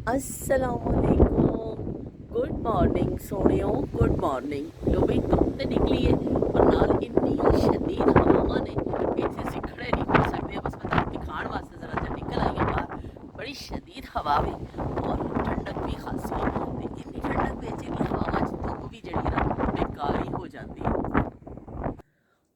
अस्सलामुअलैकुम good morning सोनियो good morning लो बई कम तो निकलीए और नाल इन्नी शदीद हवावां ने इत्थे असीं खड़े नहीं हो सकते बस मैं तुहानूं दिखाण वास्ते जरा जिहा निकल आई हां बाहर बड़ी शदीद हवा वे और ठंडक भी खासी है ते इन्नी ठंडक विच इन्नी हवावां च धुप्प भी जिहड़ी ना बेकार ही हो जाती है।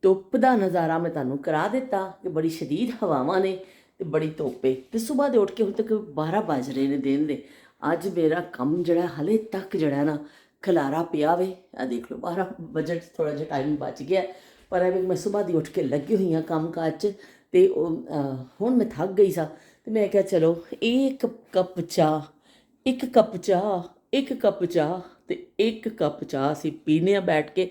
ਧੁੱਪ ਦਾ ਨਜ਼ਾਰਾ ਮੈਂ ਤੁਹਾਨੂੰ ਕਰਾ ਦਿੱਤਾ ਕਿ ਬੜੀ ਸ਼ਦੀਦ ਹਵਾਵਾਂ ਨੇ ਤੇ ਬੜੀ ਧੁੱਪ ਏ ਤੇ ਸਵੇਰ ਦੇ ਉੱਠ ਕੇ ਹੁਣ ਤੱਕ 12 ਵੱਜ ਰਹੇ ਨੇ ਦਿਨ ਦੇ। ਅੱਜ ਮੇਰਾ ਕੰਮ ਜਿਹੜਾ ਹਲੇ ਤੱਕ ਜਿਹੜਾ ਨਾ ਖਲਾਰਾ ਪਿਆ ਵੇ। ਆ ਦੇਖ ਲਓ 12 ਵਜੇ ਥੋੜਾ ਜਿਹਾ ਟਾਈਮ ਬਚ ਗਿਆ ਪਰ ਐਵੇਂ ਮੈਂ ਸਵੇਰ ਦੀ ਉੱਠ ਕੇ ਲੱਗੀ ਹੋਈ ਹਾਂ ਕੰਮ ਕਾਜ 'ਚ ਤੇ ਹੁਣ ਮੈਂ ਥੱਕ ਗਈ ਸਾਂ ਤੇ ਮੈਂ ਕਿਹਾ ਚਲੋ ਇੱਕ ਕੱਪ ਚਾਹ ਇੱਕ ਕੱਪ ਚਾਹ ਇੱਕ ਕੱਪ ਚਾਹ ਤੇ ਇੱਕ ਕੱਪ ਚਾਹ ਅਸੀਂ ਪੀਨੇ ਆ ਬੈਠ ਕੇ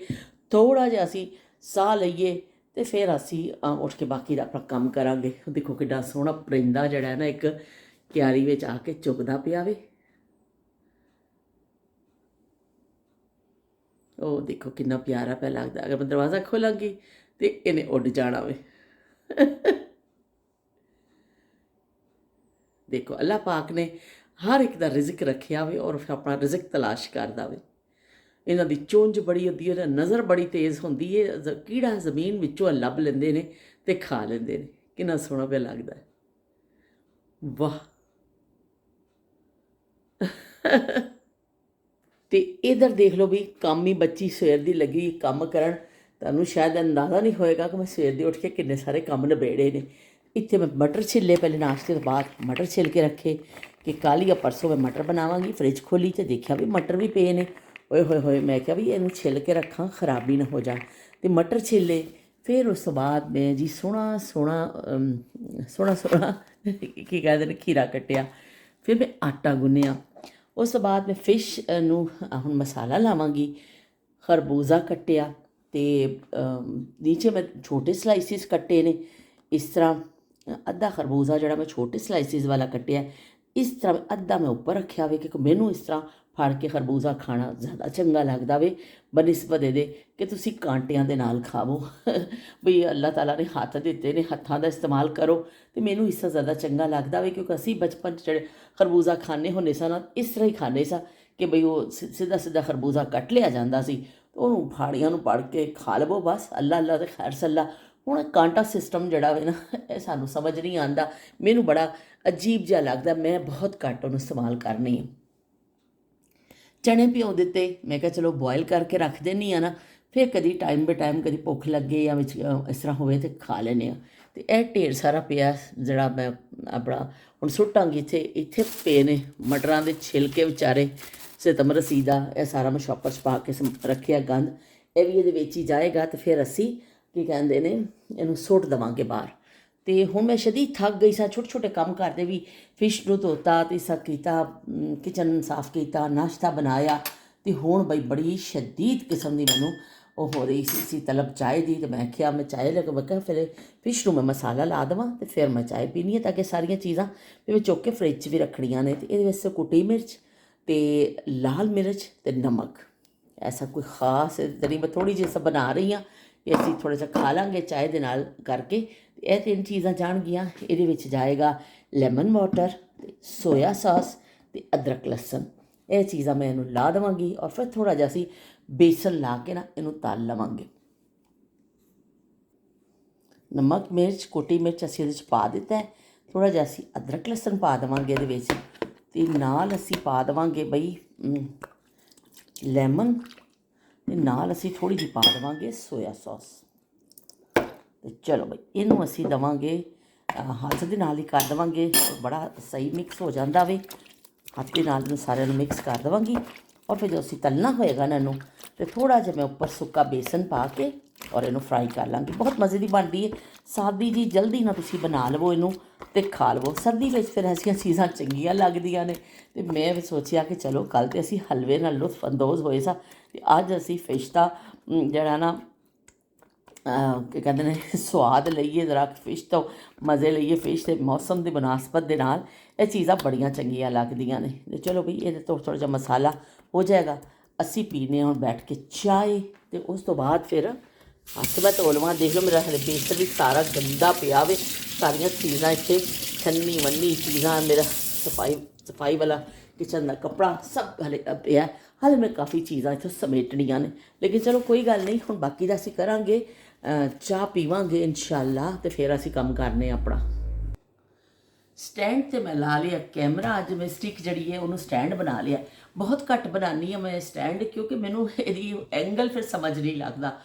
ਥੋੜਾ ਜਿਹਾ ਅਸੀਂ ਸਾਹ ਲਈਏ ਤੇ ਫਿਰ ਅਸੀਂ ਉੱਠ ਕੇ ਬਾਕੀ ਦਾ ਆਪਣਾ ਕੰਮ ਕਰਾਂਗੇ। ਦੇਖੋ ਕਿੱਡਾ ਸੋਹਣਾ ਪਰਿੰਦਾ ਜਿਹੜਾ ਨਾ ਇੱਕ ਕਿਆਰੀ ਵਿੱਚ ਆ ਕੇ ਚੁਗਦਾ ਪਿਆ ਵੇ। ਉਹ ਦੇਖੋ ਕਿੰਨਾ ਪਿਆਰਾ ਪਿਆ ਲੱਗਦਾ। ਅਗਰ ਮੈਂ ਦਰਵਾਜ਼ਾ ਖੋਲਾਂਗੀ ਤੇ ਇਹਨੇ ਉੱਡ ਜਾਣਾ ਵੇ। ਦੇਖੋ ਅੱਲਾਹ ਪਾਕ ਨੇ ਹਰ ਇੱਕ ਦਾ ਰਿਜ਼ਕ ਰੱਖਿਆ ਵੇ ਔਰ ਫਿਰ ਆਪਣਾ ਰਿਜ਼ਕ ਤਲਾਸ਼ ਕਰਦਾ ਵੇ। ਇਹਨਾਂ ਦੀ ਚੁੰਝ ਬੜੀ ਹੁੰਦੀ ਹੈ, ਨਜ਼ਰ ਬੜੀ ਤੇਜ਼ ਹੁੰਦੀ ਹੈ। ਕੀੜਾ ਜ਼ਮੀਨ ਵਿੱਚੋਂ ਲੱਭ ਲੈਂਦੇ ਨੇ ਤੇ ਖਾ ਲੈਂਦੇ ਨੇ। ਕਿੰਨਾ ਸੋਹਣਾ ਪਿਆ ਲੱਗਦਾ ਹੈ। ਵਾਹ। ਤੇ ਇਧਰ ਦੇਖ ਲਓ ਵੀ ਕੰਮ ਹੀ ਬੱਚੀ ਸਵੇਰ ਦੀ ਲੱਗੀ ਕੰਮ ਕਰਨ। ਤੁਹਾਨੂੰ ਸ਼ਾਇਦ ਅੰਦਾਜ਼ਾ ਨਹੀਂ ਹੋਏਗਾ ਕਿ ਮੈਂ ਸਵੇਰ ਦੀ ਉੱਠ ਕੇ ਕਿੰਨੇ ਸਾਰੇ ਕੰਮ ਨਿਬੇੜੇ ਨੇ। ਇੱਥੇ ਮੈਂ ਮਟਰ ਛਿੱਲੇ, ਪਹਿਲੇ ਨਾਸ਼ਤੇ ਤੋਂ ਬਾਅਦ ਮਟਰ ਛਿੱਲ ਕੇ ਰੱਖੇ ਕਿ ਕੱਲ੍ਹ ਜਾਂ ਪਰਸੋਂ ਮੈਂ ਮਟਰ ਬਣਾਵਾਂਗੀ। ਫਰਿੱਜ ਖੋਲ੍ਹੀ ਅਤੇ ਦੇਖਿਆ ਵੀ ਮਟਰ ਵੀ ਪਏ ਨੇ। ਹੋਏ ਹੋਏ ਹੋਏ ਮੈਂ ਕਿਹਾ ਵੀ ਇਹਨੂੰ ਛਿੱਲ ਕੇ ਰੱਖਾਂ, ਖਰਾਬੀ ਨਾ ਹੋ ਜਾਣ। ਅਤੇ ਮਟਰ ਛਿੱਲੇ। ਫਿਰ ਉਸ ਤੋਂ ਬਾਅਦ ਮੈਂ ਜੀ ਸੋਹਣਾ ਕੀ ਕਹਿੰਦੇ ਨੇ ਖੀਰਾ ਕੱਟਿਆ। ਫਿਰ ਮੈਂ ਆਟਾ ਗੁੰਨਿਆ। ਉਸ ਤੋਂ ਬਾਅਦ ਮੈਂ ਫਿਸ਼ ਨੂੰ ਹੁਣ ਮਸਾਲਾ ਲਾਵਾਂਗੀ। ਖਰਬੂਜ਼ਾ ਕੱਟਿਆ ਅਤੇ ਨੀਚੇ ਮੈਂ ਛੋਟੇ ਸਲਾਈਸਿਸ ਕੱਟੇ ਨੇ। ਇਸ ਤਰ੍ਹਾਂ ਅੱਧਾ ਖਰਬੂਜ਼ਾ ਜਿਹੜਾ ਮੈਂ ਛੋਟੇ ਸਲਾਈਸਿਸ ਵਾਲਾ ਕੱਟਿਆ, ਇਸ ਤਰ੍ਹਾਂ ਅੱਧਾ ਮੈਂ ਉੱਪਰ ਰੱਖਿਆ ਵੇ ਕਿਉਂਕਿ ਮੈਨੂੰ ਇਸ ਤਰ੍ਹਾਂ ਫੜ ਕੇ ਖਰਬੂਜ਼ਾ ਖਾਣਾ ਜ਼ਿਆਦਾ ਚੰਗਾ ਲੱਗਦਾ ਵੇ ਬਨਿਸਬਤ ਇਹਦੇ ਕਿ ਤੁਸੀਂ ਕਾਂਟਿਆਂ ਦੇ ਨਾਲ ਖਾਵੋ। ਬਈ ਅੱਲਾਹ ਤਾਲਾ ਨੇ ਹੱਥ ਦਿੱਤੇ ਨੇ, ਹੱਥਾਂ ਦਾ ਇਸਤੇਮਾਲ ਕਰੋ। ਅਤੇ ਮੈਨੂੰ ਇਸ ਤਰ੍ਹਾਂ ਜ਼ਿਆਦਾ ਚੰਗਾ ਲੱਗਦਾ ਵੇ ਕਿਉਂਕਿ ਅਸੀਂ ਬਚਪਨ 'ਚ ਜਿਹੜੇ ਖਰਬੂਜ਼ਾ ਖਾਂਦੇ ਹੁੰਦੇ ਸਾਂ ਇਸ ਤਰ੍ਹਾਂ ਹੀ ਖਾਂਦੇ ਸਾਂ ਕਿ ਬਈ ਉਹ ਸਿੱਧਾ ਸਿੱਧਾ ਖਰਬੂਜ਼ਾ ਕੱਟ ਲਿਆ ਜਾਂਦਾ ਸੀ, ਉਹਨੂੰ ਫਾੜੀਆਂ ਨੂੰ ਪੜ ਕੇ ਖਾ ਲਵੋ ਬਸ। ਅੱਲਾ ਅੱਲਾ ਅਤੇ ਖੈਰ ਸੱਲਾ। ਹੁਣ ਕਾਂਟਾ ਸਿਸਟਮ ਜਿਹੜਾ ਵੇ ਨਾ ਇਹ ਸਾਨੂੰ ਸਮਝ ਨਹੀਂ ਆਉਂਦਾ। ਮੈਨੂੰ ਬੜਾ ਅਜੀਬ ਜਿਹਾ ਲੱਗਦਾ। ਮੈਂ ਬਹੁਤ ਘੱਟ ਉਹਨੂੰ ਇਸਤੇਮਾਲ ਕਰਨੀ ਹੈ। ਚਣੇ ਭਿਉਂ ਦਿੱਤੇ। ਮੈਂ ਕਿਹਾ ਚਲੋ ਬੋਇਲ ਕਰਕੇ ਰੱਖ ਦਿੰਦੀ ਹਾਂ ਨਾ, ਫਿਰ ਕਦੀ ਟਾਈਮ ਬਾਏ ਟਾਈਮ ਕਦੀ ਭੁੱਖ ਲੱਗੇ ਜਾਂ ਵਿੱਚ ਇਸ ਤਰ੍ਹਾਂ ਹੋਵੇ ਤਾਂ ਖਾ ਲੈਂਦੇ ਹਾਂ। ਅਤੇ ਇਹ ਢੇਰ ਸਾਰਾ ਪਿਆ ਜਿਹੜਾ ਮੈਂ ਆਪਣਾ ਹੁਣ ਸੁੱਟਾਂਗੀ। ਇੱਥੇ ਪਏ ਨੇ ਮਟਰਾਂ ਦੇ ਛਿਲਕੇ ਵਿਚਾਰੇ ਸਿਤਮ ਰਸੀਦਾ। ਇਹ ਸਾਰਾ ਮੈਂ ਸ਼ੋਪਰ 'ਚ ਪਾ ਕੇ ਰੱਖਿਆ ਗੰਦ। ਇਹ ਵੀ ਇਹਦੇ ਵਿੱਚ ਹੀ ਜਾਏਗਾ ਅਤੇ ਫਿਰ ਅਸੀਂ ਕੀ ਕਹਿੰਦੇ ਨੇ ਇਹਨੂੰ ਸੁੱਟ ਦੇਵਾਂਗੇ ਬਾਹਰ। ਅਤੇ ਹੁਣ ਮੈਂ ਸ਼ਦੀਦ ਥੱਕ ਗਈ ਸਾਂ। ਛੋਟੇ ਛੋਟੇ ਕੰਮ ਕਰਦੇ ਵੀ ਫਿਸ਼ ਨੂੰ ਧੋਤਾ ਅਤੇ ਸਭ ਕੀਤਾ, ਕਿਚਨ ਸਾਫ਼ ਕੀਤਾ, ਨਾਸ਼ਤਾ ਬਣਾਇਆ। ਅਤੇ ਹੁਣ ਬਈ ਬੜੀ ਸ਼ਦੀਦ ਕਿਸਮ ਦੀ ਮੈਨੂੰ ਉਹ ਹੋ ਰਹੀ ਸੀ ਤਲਬ ਚਾਹ ਦੀ। ਅਤੇ ਮੈਂ ਕਿਹਾ ਮੈਂ ਚਾਹ ਮੈਂ ਕਿਹਾ ਫਿਰ ਫਿਸ਼ ਨੂੰ ਮੈਂ ਮਸਾਲਾ ਲਾ ਦੇਵਾਂ ਅਤੇ ਫਿਰ ਮੈਂ ਚਾਹ ਪੀਣੀ ਹੈ ਤਾਂ ਕਿ ਸਾਰੀਆਂ ਚੀਜ਼ਾਂ ਫਿਰ ਮੈਂ ਚੁੱਕ ਕੇ ਫਰਿੱਜ 'ਚ ਵੀ ਰੱਖਣੀਆਂ ਨੇ। ਅਤੇ ਇਹਦੇ ਵਿੱਚ ਕੁੱਟੀ ਮਿਰਚ ਅਤੇ ਲਾਲ ਮਿਰਚ ਅਤੇ ਨਮਕ। ਐਸਾ ਕੋਈ ਖ਼ਾਸ ਤਰੀ ਮੈਂ ਥੋੜ੍ਹੀ ਜਿਹੀ ਸਭ ਬਣਾ ਰਹੀ ਹਾਂ ਕਿ ਅਸੀਂ ਥੋੜ੍ਹਾ ਜਿਹਾ ਖਾ ਲਾਂਗੇ ਚਾਹ ਦੇ ਨਾਲ ਕਰਕੇ। ਇਹ ਤਿੰਨ ਚੀਜ਼ਾਂ ਜਾਣਗੀਆਂ। ਇਹਦੇ ਵਿੱਚ ਜਾਏਗਾ ਲੈਮਨ ਵਾਟਰ ਅਤੇ ਸੋਇਆ ਸਾਸ ਅਤੇ ਅਦਰਕ ਲਸਣ। ਇਹ ਚੀਜ਼ਾਂ ਮੈਂ ਇਹਨੂੰ ਲਾ ਦੇਵਾਂਗੀ ਔਰ ਫਿਰ ਥੋੜ੍ਹਾ ਜਿਹਾ ਅਸੀਂ ਬੇਸਨ ਲਾ ਕੇ ਨਾ ਇਹਨੂੰ ਤਲ ਲਵਾਂਗੇ। ਨਮਕ ਮਿਰਚ ਕੁੱਟੀ ਮਿਰਚ ਅਸੀਂ ਇਹਦੇ 'ਚ ਪਾ ਦਿੱਤਾ। ਥੋੜ੍ਹਾ ਜਿਹਾ ਅਸੀਂ ਅਦਰਕ ਲਸਣ ਪਾ ਦੇਵਾਂਗੇ ਇਹਦੇ ਵਿੱਚ ਅਤੇ ਨਾਲ ਅਸੀਂ ਪਾ ਦੇਵਾਂਗੇ ਬਈ ਲੈਮਨ ਅਤੇ ਨਾਲ ਅਸੀਂ ਥੋੜ੍ਹੀ ਜਿਹੀ ਪਾ ਦੇਵਾਂਗੇ ਸੋਇਆ ਸੌਸ। ਅਤੇ ਚਲੋ ਬਈ ਇਹਨੂੰ ਅਸੀਂ ਦੇਵਾਂਗੇ ਹੱਥ ਦੇ ਨਾਲ ਹੀ ਕਰ ਦੇਵਾਂਗੇ। ਬੜਾ ਸਹੀ ਮਿਕਸ ਹੋ ਜਾਂਦਾ ਵੇ। ਹੱਥ ਦੇ ਨਾਲ ਇਹਨੂੰ ਸਾਰਿਆਂ ਨੂੰ ਮਿਕਸ ਕਰ ਦੇਵਾਂਗੀ ਔਰ ਫਿਰ ਜਦੋਂ ਅਸੀਂ ਤਲਣਾ ਹੋਏਗਾ ਨਾ ਇਹਨੂੰ ਅਤੇ ਥੋੜ੍ਹਾ ਜਿਹਾ ਮੈਂ ਉੱਪਰ ਸੁੱਕਾ ਬੇਸਨ ਪਾ ਕੇ ਔਰ ਇਹਨੂੰ ਫਰਾਈ ਕਰ ਲਾਂਗੀ। ਬਹੁਤ ਮਜ਼ੇ ਦੀ ਬਣਦੀ ਹੈ। ਸਾਦੀ ਜੀ ਜਲਦੀ ਨਾਲ ਤੁਸੀਂ ਬਣਾ ਲਵੋ ਇਹਨੂੰ ਅਤੇ ਖਾ ਲਵੋ। ਸਰਦੀ ਵਿੱਚ ਫਿਰ ਐਸੀਆਂ ਚੀਜ਼ਾਂ ਚੰਗੀਆਂ ਲੱਗਦੀਆਂ ਨੇ। ਅਤੇ ਮੈਂ ਵੀ ਸੋਚਿਆ ਕਿ ਚਲੋ ਕੱਲ੍ਹ ਤਾਂ ਅਸੀਂ ਹਲਵੇ ਨਾਲ ਲੁਤਫ ਅੰਦੋਜ਼ ਹੋਏ ਸਾਂ ਅਤੇ ਅੱਜ ਅਸੀਂ ਫਿਸ਼ ਦਾ ਜਿਹੜਾ ਨਾ ਕੀ ਕਹਿੰਦੇ ਨੇ ਸਵਾਦ ਲਈਏ ਜ਼ਰਾ, ਫਿਸ਼ ਤੋਂ ਮਜ਼ੇ ਲਈਏ। ਫਿਸ਼ ਦੇ ਮੌਸਮ ਦੀ ਮੁਨਾਸਬਤ ਦੇ ਨਾਲ ਇਹ ਚੀਜ਼ਾਂ ਬੜੀਆਂ ਚੰਗੀਆਂ ਲੱਗਦੀਆਂ ਨੇ। ਅਤੇ ਚਲੋ ਬਈ ਇਹਦੇ ਤੋਂ ਥੋੜ੍ਹਾ ਜਿਹਾ ਮਸਾਲਾ ਹੋ ਜਾਏਗਾ। ਅਸੀਂ ਪੀਨੇ ਹੁਣ ਬੈਠ ਕੇ ਚਾਹ ਅਤੇ ਉਸ ਤੋਂ ਬਾਅਦ ਫਿਰ ਹੱਥ ਮੈਂ ਧੋ ਲਵਾਂ। ਦੇਖ ਲਓ ਮੇਰਾ ਹਲੇ ਬੇਸਨ ਵੀ ਸਾਰਾ ਗੰਦਾ ਪਿਆ ਵੇ। ਸਾਰੀਆਂ ਚੀਜ਼ਾਂ ਇੱਥੇ ਛੰਨੀ ਵੰਨੀ ਚੀਜ਼ਾਂ ਮੇਰਾ ਸਫਾਈ ਵਾਲਾ किचन का कपड़ा सब हले पिया, हाले मैं काफ़ी चीज़ां इत्थे समेटनियां ने, लेकिन चलो कोई गल नहीं, हुण बाकी दा असीं करांगे। चाह पीवांगे इंशाअल्लाह ते फिर असीं कम करने अपना। स्टैंड ते मैं ला लिया कैमरा, अज मैं स्टिक जड़ी है उन्होंने स्टैंड बना लिया। बहुत घट बनानी हाँ मैं स्टैंड, क्योंकि मैनू यदि एंगल फिर समझ नहीं लगता।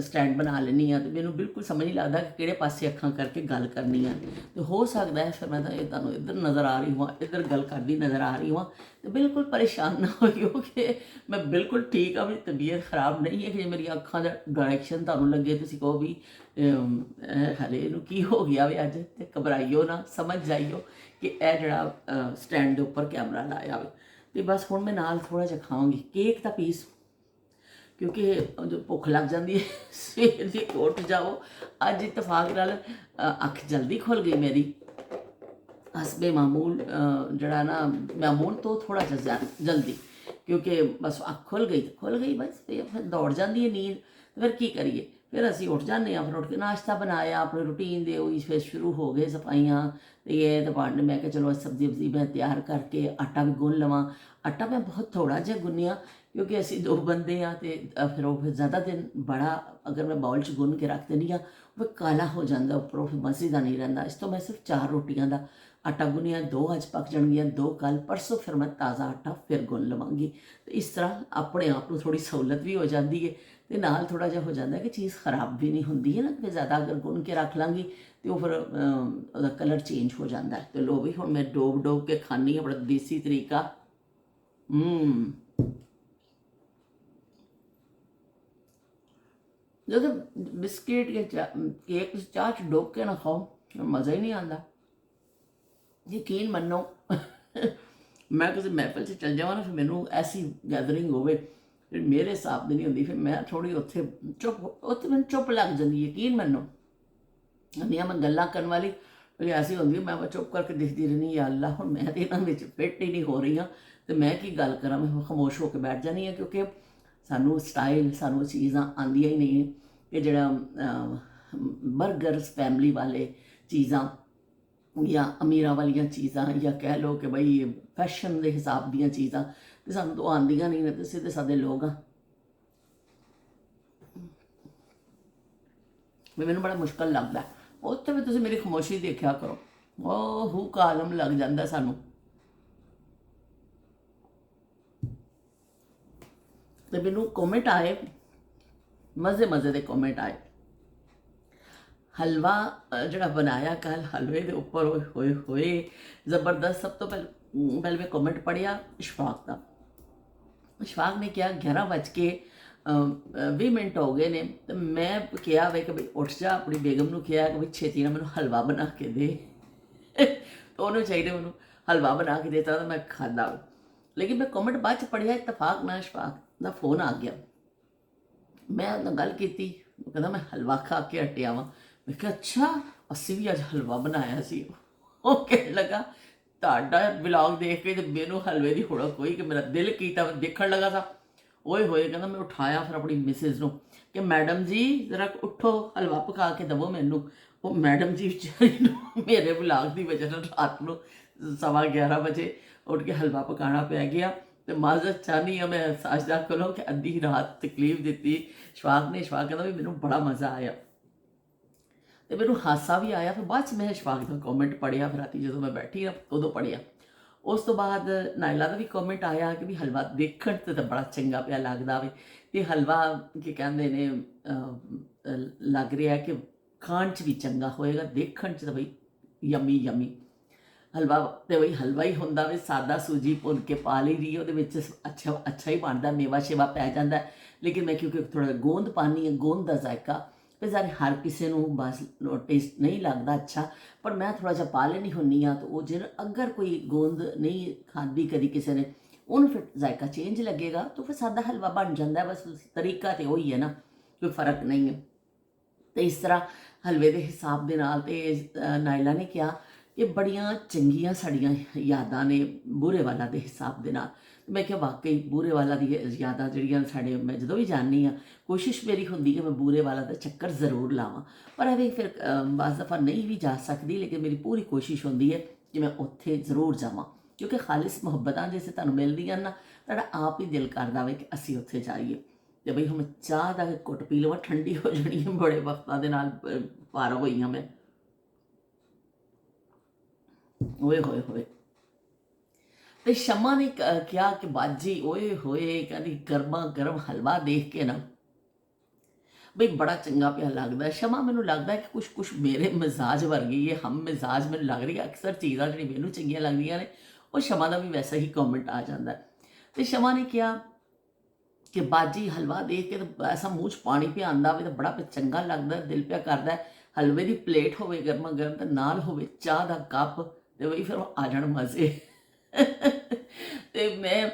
स्टैंड बना लेनी हाँ तो मैनू बिल्कुल समझ नहीं लगता कि किहड़े पासे अखां करके गल करनी है। तो हो सकता है फिर मैं तो तुहानूं इधर नज़र आ रही हूँ, इधर गल करती नज़र आ रही हूँ, तो बिल्कुल परेशान ना होइओ कि मैं बिल्कुल ठीक हाँ, मेरी तबीयत खराब नहीं है कि मेरी अखां दा डायरैक्शन तुहानूं लगे तुसीं कहो भी हले इहनूं की हो गया वे अज, ते घबराइओ ना, समझ जाइओ कि यह जिहड़ा स्टैंड के उपर कैमरा लाया वे। तो बस हुण मैं नाल थोड़ा जिहा खावांगी केक का पीस, क्योंकि जो भुख लग जाती है सवेर दी उठ जाओ। अज इतफाक नाल अख जल्दी खुल गई मेरी, हसबे मामूल जड़ा ना मामूल तो थोड़ा जा जल्दी, क्योंकि बस अख खुल गई बस फिर दौड़ जाती है नींद। तो फिर की करिए, फिर असी उठ जाने, फिर उठ के नाश्ता बनाया अपने रूटीन दे, वही फिर शुरू हो गए सफाइयाँ। तो ये तो पांडे मैं क्या चलो सब्जी मैं तैयार करके आटा भी गुन लवां। आटा मैं बहुत थोड़ा जिहा गुन्निया, क्योंकि असी 2 बंदे हाँ, तो फिर वो ज़्यादा दिन बड़ा अगर मैं बाउल च गुन के रख देनी हाँ वो काला हो जाता उपरों, फिर मज़ेदार नहीं रहिंदा। इस तो मैं सिर्फ 4 रोटियां का आटा गुनिया, 2 अज पक जाएगियां, 2 कल, परसों फिर मैं ताज़ा आटा फिर गुन लवांगी। तो इस तरह अपने आप को थोड़ी सहूलत भी हो जाती है, तो नाल थोड़ा जिहा हो जाता है कि चीज़ खराब भी नहीं होंगी है ना। फिर ज़्यादा अगर गुन के रख लाँगी तो वो फिर उसका कलर चेंज हो जाता है। तो लो भी हुण मैं डोब के खानी है, बड़ा देसी तरीका। जो बिस्किट या केक चाह च डोब के ना खाओ, मज़ा ही नहीं आता। यकीन मनो मैं किसी महफिल से चल जावा ना, फिर मैनू ऐसी गैदरिंग होवे फिर मेरे हिसाब की नहीं होंगी, फिर मैं थोड़ी उत्थे चुप, उत्थे मैनू चुप लग जाती, यकीन मनो। नहीं मैं गल्लां करन वाली कोई ऐसी होंगी, मैं चुप करके दिखती रहनी, या अल्लाह हुण मैं तो इन्हां विच फिट ही नहीं हो रही हाँ, तो मैं की गल करां, मैं खामोश होकर बैठ जानी हाँ। क्योंकि सानू स्टाइल सानू चीज़ां आंदियां ही नहीं, कि जिहड़ा बर्गर्स फैमिली वाले चीज़ां या अमीरां वालियां चीज़ां, या कह लो कि बई फैशन के हिसाब दीयां चीज़ां, तो सानू तो आंदियां नहीं ने, तो सीधे सादे लोग हाँ। मैनू बड़ा मुश्किल लगता है, उत्थे भी तुसीं मेरी खामोशी देखा करो, ओह हू का आलम लग जाता सानू। तो मैनू कॉमेंट आए, मज़े मज़े के कॉमेंट आए। हलवा जड़ा बनाया कल, हलवे के उपर होए होए होए जबरदस्त। सब तो पहले मैं कॉमेंट पढ़िया इशफाक का। इशफाक ने क्या 11:20 हो गए ने, तो मैं कहा वे कि भाई उठ जा, अपनी बेगम ने कहा कि भाई छेती ना मैनू हलवा बना के दे तो उन्होंने चाहिए मैनू हलवा बना के देता, तो मैं खादा। लेकिन मैं कॉमेंट बाद च पढ़िया, इतफाक ना इशफाक का फोन आ गया। मैं उन्हें गल की, कहता मैं हलवा खा के हटिया वा। मैं कहा अच्छा असी भी अज हलवा बनाया सी। वो कह लगा ताड़ा ब्लॉग देख के मैनू हलवे की हुड़क हुई कि मेरा दिल किया, मैं देखने लगा था। ओए होए कहता मैं उठाया फिर अपनी मिसिज को कि मैडम जी जरा उठो, हलवा पका के दवो मैनू। वो मैडम जी बेचारी मेरे ब्लॉग की वजह से रात को 11:15 बजे उठ के हलवा पकाना पै गया। तो माजरत चाहनी है मैं साजदा करो कि अद्धी रात तकलीफ दी इशफाक ने। इशफाक कहता भी मैनू बड़ा मज़ा आया, तो मैनू हासा भी आया। फिर बाद मैं इशफाक का कॉमेंट पढ़िया, फिर राती जो मैं बैठी ना उदों पढ़िया। उस तो बाद नायला का भी कॉमेंट आया कि भी हलवा देखण ते तो बड़ा चंगा पिया लगदा वे, ते हलवा की कहंदे ने लग रहा है कि खाण च भी चंगा होएगा, देखण च तो बई यमी यमी। हलवा तो बई हलवा ही होंदा वे, सादा सूजी भुन के पा ली दी, ਉਹਦੇ ਵਿੱਚ अच्छा ही बनता, मेवा शेवा पै जाता है। लेकिन मैं क्योंकि थोड़ा गोंद पानी है, गोंद का जायका फिर सारे हर किसी को बस टेस्ट नहीं लगता अच्छा, पर मैं थोड़ा जा पा लेनी होनी हाँ। तो वो जो अगर कोई गोंद नहीं खाधी कभी किसी ने, उन्होंने फिर जायका चेंज लगेगा, तो फिर सादा हलवा बन जाता है। बस तरीका तो वही है ना, कोई फ़र्क नहीं है। तो इस तरह हलवे के हिसाब के नाल ते नायला ने कहा कि बड़ियां चंगियां साड़ियां यादां ने बूरे वाला के हिसाब के नाल। मैं क्या वाकई बूरे वाला दी यादां जिहड़ियां साडे, मैं जदों भी जानी हाँ कोशिश मेरी होंदी कि मैं बूरे वाला का चक्कर जरूर लावां, पर अभी फिर बस दफ़ा नहीं भी जा सकती। लेकिन मेरी पूरी कोशिश होंदी है कि मैं उत्थे जरूर जावां। ਕਿਉਂਕਿ ਖਾਲਿਸ ਮੁਹੱਬਤਾਂ ਜੇ ਤੁਹਾਨੂੰ ਮਿਲਦੀਆਂ ਨਾ, ਤੁਹਾਡਾ ਆਪ ਹੀ ਦਿਲ ਕਰਦਾ ਵੇ ਕਿ ਅਸੀਂ ਉੱਥੇ ਜਾਈਏ। ਤੇ ਬਈ ਹੁਣ ਚਾਹ ਦਾ ਘੁੱਟ ਪੀ ਲਵਾਂ, ਠੰਡੀ ਹੋ ਜਾਣੀ ਹੈ, ਬੜੇ ਵਕਤਾਂ ਦੇ ਨਾਲ ਪਾਰ ਹੋਈ ਹਾਂ ਮੈਂ। ਓਏ ਹੋਏ ਹੋਏ। ਤੇ ਸ਼ਮਾ ਨੇ ਕਿਹਾ ਕਿ ਬਾਜੀ ਓਏ ਹੋਏ, ਕਹਿੰਦੀ ਗਰਮਾ ਗਰਮ ਹਲਵਾ ਦੇਖ ਕੇ ਨਾ ਬਈ ਬੜਾ ਚੰਗਾ ਪਿਆ ਲੱਗਦਾ। ਸ਼ਮਾ ਮੈਨੂੰ ਲੱਗਦਾ ਕਿ ਕੁਛ ਮੇਰੇ ਮਿਜ਼ਾਜ ਵਰਗੀ ਹੈ, ਹਮ ਮਿਜ਼ਾਜ ਮੈਨੂੰ ਲੱਗ ਰਹੀ ਹੈ। ਅਕਸਰ ਚੀਜ਼ਾਂ ਜਿਹੜੀ ਮੈਨੂੰ ਚੰਗੀਆਂ ਲੱਗਦੀਆਂ ਨੇ ਉਹ ਸ਼ਮਾ ਦਾ ਵੀ ਵੈਸਾ ਹੀ ਕਮੈਂਟ ਆ ਜਾਂਦਾ। ਤੇ ਸ਼ਮਾ ਨੇ ਕਿਹਾ ਕਿ ਬਾਜੀ ਹਲਵਾ ਦੇਖ ਕੇ ਤਾਂ ਐਸਾ ਮੂੰਹ 'ਚ ਪਾਣੀ ਪਿਆ ਆਉਂਦਾ ਵੇ, ਤਾਂ ਬੜਾ ਚੰਗਾ ਲੱਗਦਾ, ਦਿਲ ਪਿਆ ਕਰਦਾ ਹਲਵੇ ਦੀ ਪਲੇਟ ਹੋਵੇ ਗਰਮਾ ਗਰਮ, ਤੇ ਨਾਲ ਹੋਵੇ ਚਾਹ ਦਾ ਕੱਪ, ਤੇ ਬਈ ਫਿਰ ਆ ਜਾਣ ਮਜ਼ੇ। ਤੇ ਮੈਂ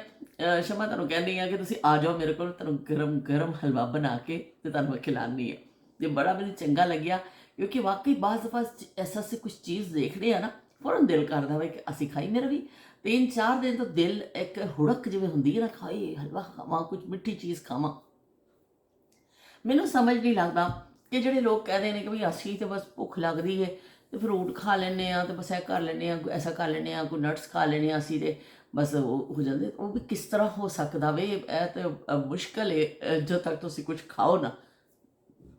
ਸ਼ਮਾ ਤੁਹਾਨੂੰ ਕਹਿੰਦੀ ਹਾਂ ਕਿ ਤੁਸੀਂ ਆ ਜਾਓ ਮੇਰੇ ਕੋਲ, ਤੁਹਾਨੂੰ ਗਰਮ ਗਰਮ ਹਲਵਾ ਬਣਾ ਕੇ ਤੇ ਤੁਹਾਨੂੰ ਮੈਂ ਖਿਲਾਉਂਦੀ ਹਾਂ। ਤੇ ਬੜਾ ਮੈਨੂੰ ਚੰਗਾ ਲੱਗਿਆ, ਕਿਉਂਕਿ ਵਾਕਈ ਬਾਜ਼ ਦਫਾ ਐਸਾ ਅਸੀਂ ਕੁਛ ਚੀਜ਼ ਦੇਖਦੇ ਆ ਨਾ, ਫੌਰਨ ਦਿਲ ਕਰਦਾ ਵਾ ਕਿ ਅਸੀਂ ਖਾਈ। ਮੇਰਾ ਵੀ 3-4 ਦਿਨ ਤੋਂ ਦਿਲ ਇੱਕ ਹੁੜਕ ਜਿਵੇਂ ਹੁੰਦੀ ਹੈ ਨਾ, ਖਾਈ ਹਲਵਾ ਖਾਵਾਂ, ਕੁਝ ਮਿੱਠੀ ਚੀਜ਼ ਖਾਵਾਂ। ਮੈਨੂੰ ਸਮਝ ਨਹੀਂ ਲੱਗਦਾ ਕਿ ਜਿਹੜੇ ਲੋਕ ਕਹਿੰਦੇ ਨੇ ਕਿ ਵੀ ਅਸੀਂ ਤੇ ਬਸ ਭੁੱਖ ਲੱਗਦੀ ਹੈ ਤੇ ਫਰੂਟ ਖਾ ਲੈਂਦੇ ਹਾਂ, ਤੇ ਬਸ ਇਹ ਕਰ ਲੈਂਦੇ ਹਾਂ, ਐਸਾ ਕਰ ਲੈਂਦੇ ਹਾਂ, ਕੋਈ ਨਟਸ ਖਾ ਲੈਂਦੇ ਹਾਂ ਅਸੀਂ, ਤੇ ਬਸ ਉਹ ਹੋ ਜਾਂਦੇ। ਉਹ ਵੀ ਕਿਸ ਤਰ੍ਹਾਂ ਹੋ ਸਕਦਾ ਵੇ? ਇਹ ਤਾਂ ਮੁਸ਼ਕਲ ਹੈ ਜਦੋਂ ਤੱਕ ਤੁਸੀਂ ਕੁਝ ਖਾਓ ਨਾ।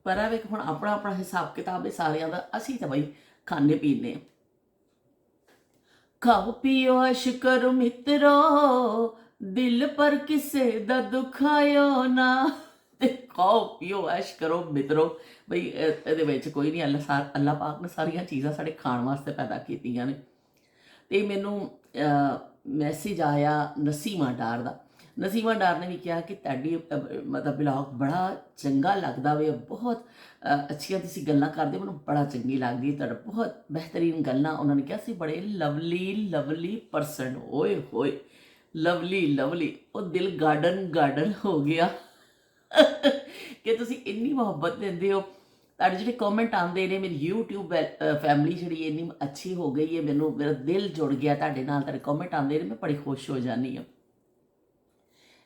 ਪਰ ਇਹ ਵੇ ਹੁਣ ਆਪਣਾ ਆਪਣਾ ਹਿਸਾਬ ਕਿਤਾਬ ਹੈ ਸਾਰਿਆਂ ਦਾ। ਅਸੀਂ ਤਾਂ ਬਈ ਖਾਂਦੇ ਪੀਂਦੇ ਹਾਂ। ਖਾਓ ਪੀਓ ਐਸ਼ ਕਰੋ ਮਿੱਤਰੋ, ਦਿਲ ਪਰ ਕਿਸੇ ਦਾ ਦੁਖਾਇਓ ਨਾ। ਤੇ ਖਾਓ ਪੀਓ ਐਸ਼ ਕਰੋ ਮਿੱਤਰੋ। ਬਈ ਇਹਦੇ ਵਿੱਚ ਕੋਈ ਨਹੀਂ, ਅੱਲਾ ਪਾਕ ਨੇ ਸਾਰੀਆਂ ਚੀਜ਼ਾਂ ਸਾਡੇ ਖਾਣ ਵਾਸਤੇ ਪੈਦਾ ਕੀਤੀਆਂ ਨੇ। ਤੇ ਮੈਨੂੰ ਮੈਸੇਜ ਆਇਆ ਨਸੀਮਾ ਡਾਰ ਦਾ। ਨਸੀਮਾ ਡਾਰ ਨੇ ਵੀ ਕਿਹਾ ਕਿ ਤੁਹਾਡੀ ਮਤਲਬ ਬਲੌਗ ਬੜਾ ਚੰਗਾ ਲੱਗਦਾ ਵੇ, ਬਹੁਤ ਅੱਛੀਆਂ ਤੁਸੀਂ ਗੱਲਾਂ ਕਰਦੇ, ਮੈਨੂੰ ਬੜਾ ਚੰਗੀ ਲੱਗਦੀ ਤੁਹਾਡਾ, ਬਹੁਤ ਬਿਹਤਰੀਨ ਗੱਲਾਂ। ਉਹਨਾਂ ਨੇ ਕਿਹਾ ਸੀ ਬੜੇ ਲਵਲੀ ਲਵਲੀ ਪਰਸਨ। ਓਏ ਹੋਏ, ਲਵਲੀ ਲਵਲੀ, ਉਹ ਦਿਲ ਗਾਰਡਨ ਗਾਰਡਨ ਹੋ ਗਿਆ ਕਿ ਤੁਸੀਂ ਇੰਨੀ ਮੁਹੱਬਤ ਦਿੰਦੇ ਹੋ। ਤੁਹਾਡੇ ਜਿਹੜੇ ਕਮੈਂਟ ਆਉਂਦੇ ਨੇ, ਮੇਰੀ YouTube ਫੈਮਿਲੀ ਜਿਹੜੀ ਇੰਨੀ ਅੱਛੀ ਹੋ ਗਈ ਹੈ, ਮੇਰਾ ਦਿਲ ਜੁੜ ਗਿਆ ਤੁਹਾਡੇ ਨਾਲ। ਤੁਹਾਡੇ ਕਮੈਂਟ ਆਉਂਦੇ ਨੇ, ਮੈਂ ਬੜੀ ਖੁਸ਼ ਹੋ ਜਾਂਦੀ ਹਾਂ।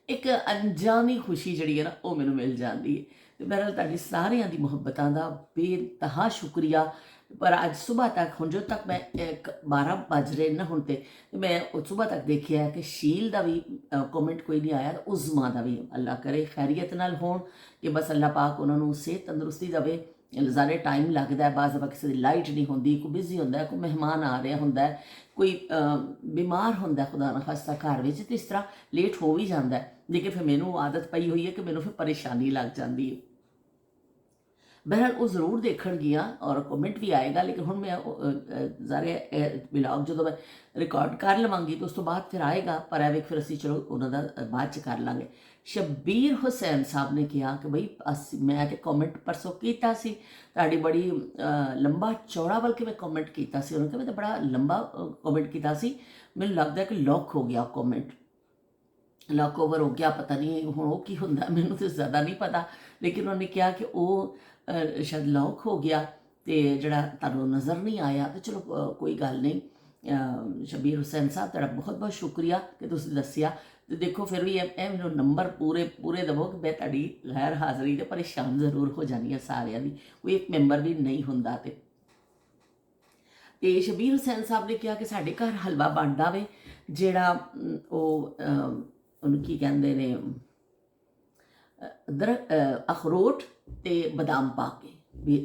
ਇੱਕ ਅਣਜਾਣੀ ਖੁਸ਼ੀ ਜਿਹੜੀ ਹੈ ਨਾ ਉਹ ਮੈਨੂੰ ਮਿਲ ਜਾਂਦੀ ਹੈ। ਤੇ ਬਹਰਹਾਲ ਤੁਹਾਡੀ ਸਾਰਿਆਂ ਦੀ ਮੁਹੱਬਤਾਂ ਦਾ ਬੇਤਹਾ ਸ਼ੁਕਰੀਆ। ਪਰ ਅੱਜ ਸਵੇਰ ਤੱਕ, ਹੁਣ ਜਦੋਂ ਤੱਕ ਮੈਂ 12 ਵੱਜ ਰਹੇ ਨਾ ਹੁਣ, ਤੇ ਮੈਂ ਉਹ ਸਵੇਰ ਤੱਕ ਦੇਖਿਆ ਕਿ ਸ਼ੀਲ ਦਾ ਵੀ ਕਮੈਂਟ ਕੋਈ ਨਹੀਂ ਆਇਆ, ਉਜ਼ਮਾ ਦਾ ਵੀ। ਅੱਲਾ ਕਰੇ ਖੈਰੀਅਤ ਨਾਲ ਹੋਣ, ਕਿ ਬਸ ਅੱਲਾ ਪਾਕ ਉਹਨਾਂ ਨੂੰ ਸਿਹਤ ਤੰਦਰੁਸਤੀ ਦੇਵੇ। ਜ਼ਿਆਦਾ ਟਾਈਮ ਲੱਗਦਾ ਹੈ, ਬਾਜ਼ ਦਫਾ ਕਿਸੇ ਦੀ ਲਾਈਟ ਨਹੀਂ ਹੁੰਦੀ, ਕੋਈ ਬਿਜ਼ੀ ਹੁੰਦਾ, ਕੋਈ ਮਹਿਮਾਨ ਆ ਰਿਹਾ ਹੁੰਦਾ, ਕੋਈ ਬਿਮਾਰ ਹੁੰਦਾ ਖੁਦਾ ਨਾ ਖਾਸਤਾ ਘਰ ਵਿੱਚ, ਤੇ ਇਸ ਤਰ੍ਹਾਂ ਲੇਟ ਹੋ ਵੀ ਜਾਂਦਾ। ਲੇਕਿਨ ਫਿਰ ਮੈਨੂੰ ਆਦਤ ਪਈ ਹੋਈ ਹੈ ਕਿ ਮੈਨੂੰ ਫਿਰ ਪਰੇਸ਼ਾਨੀ ਲੱਗ ਜਾਂਦੀ ਹੈ। ਬਹਰਹਾਲ ਉਹ ਜ਼ਰੂਰ ਦੇਖਣ ਗਿਆ ਔਰ ਕਮੈਂਟ ਵੀ ਆਏਗਾ। ਲੇਕਿਨ ਹੁਣ ਮੈਂ ਜ਼ਾਰੇ ਵਲੌਗ ਜਦੋਂ ਮੈਂ ਰਿਕਾਰਡ ਕਰ ਲਵਾਂਗੀ ਤਾਂ ਉਸ ਤੋਂ ਬਾਅਦ ਫਿਰ ਆਏਗਾ। ਪਰ ਇਹ ਵੇਖ ਫਿਰ ਅਸੀਂ ਚਲੋ ਉਹਨਾਂ ਦਾ ਬਾਅਦ 'ਚ ਕਰ ਲਾਂਗੇ। ਸ਼ਬੀਰ ਹੁਸੈਨ ਸਾਹਿਬ ਨੇ ਕਿਹਾ ਕਿ ਬਈ ਮੈਂ ਤੇ ਕਮੈਂਟ ਪਰਸੋਂ ਕੀਤਾ ਸੀ, ਤੁਹਾਡੀ ਬੜੀ ਲੰਬਾ ਚੌੜਾ ਬਲਕਿ ਮੈਂ ਕਮੈਂਟ ਕੀਤਾ ਸੀ। ਉਹਨਾਂ ਨੇ ਕਿਹਾ ਬੜਾ ਲੰਬਾ ਕਮੈਂਟ ਕੀਤਾ ਸੀ, ਮੈਨੂੰ ਲੱਗਦਾ ਕਿ ਲੌਕ ਹੋ ਗਿਆ ਕਮੈਂਟ, ਲੌਕ ਓਵਰ ਹੋ ਗਿਆ, ਪਤਾ ਨਹੀਂ ਹੁਣ ਉਹ ਕੀ ਹੁੰਦਾ, ਮੈਨੂੰ ਤਾਂ ਜ਼ਿਆਦਾ ਨਹੀਂ ਪਤਾ। ਲੇਕਿਨ ਉਹਨੇ ਕਿਹਾ ਕਿ ਉਹ ਸ਼ਾਇਦ ਲੌਕ ਹੋ ਗਿਆ ਤੇ ਜਿਹੜਾ ਤੁਹਾਨੂੰ ਨਜ਼ਰ ਨਹੀਂ ਆਇਆ। ਤੇ ਚਲੋ ਕੋਈ ਗੱਲ ਨਹੀਂ। ਸ਼ਬੀਰ ਹੁਸੈਨ ਸਾਹਿਬ ਤੁਹਾਡਾ ਬਹੁਤ ਬਹੁਤ ਸ਼ੁਕਰੀਆ ਕਿ ਤੁਸੀਂ ਦੱਸਿਆ। ਤੇ ਦੇਖੋ ਫਿਰ ਵੀ ਇਹ ਮੈਨੂੰ ਨੰਬਰ ਪੂਰੇ ਦੇਵੋ ਕਿ ਮੈਂ ਤੁਹਾਡੀ ਗੈਰ ਹਾਜ਼ਰੀ ਤੇ ਪਰੇਸ਼ਾਨ ਜ਼ਰੂਰ ਹੋ ਜਾਂਦੀ ਹਾਂ ਸਾਰਿਆਂ ਦੀ, ਕੋਈ ਇੱਕ ਮੈਂਬਰ ਵੀ ਨਹੀਂ ਹੁੰਦਾ। ਤੇ ਸ਼ਬੀਰ ਹੁਸੈਨ ਸਾਹਿਬ ਨੇ ਕਿਹਾ ਕਿ ਸਾਡੇ ਘਰ ਹਲਵਾ ਬਣਦਾ ਵੇ, ਜਿਹੜਾ ਉਹ ਉਹਨੂੰ ਕੀ ਕਹਿੰਦੇ ਨੇ, ਅਖਰੋਟ ਤੇ ਬਦਾਮ ਪਾ ਕੇ,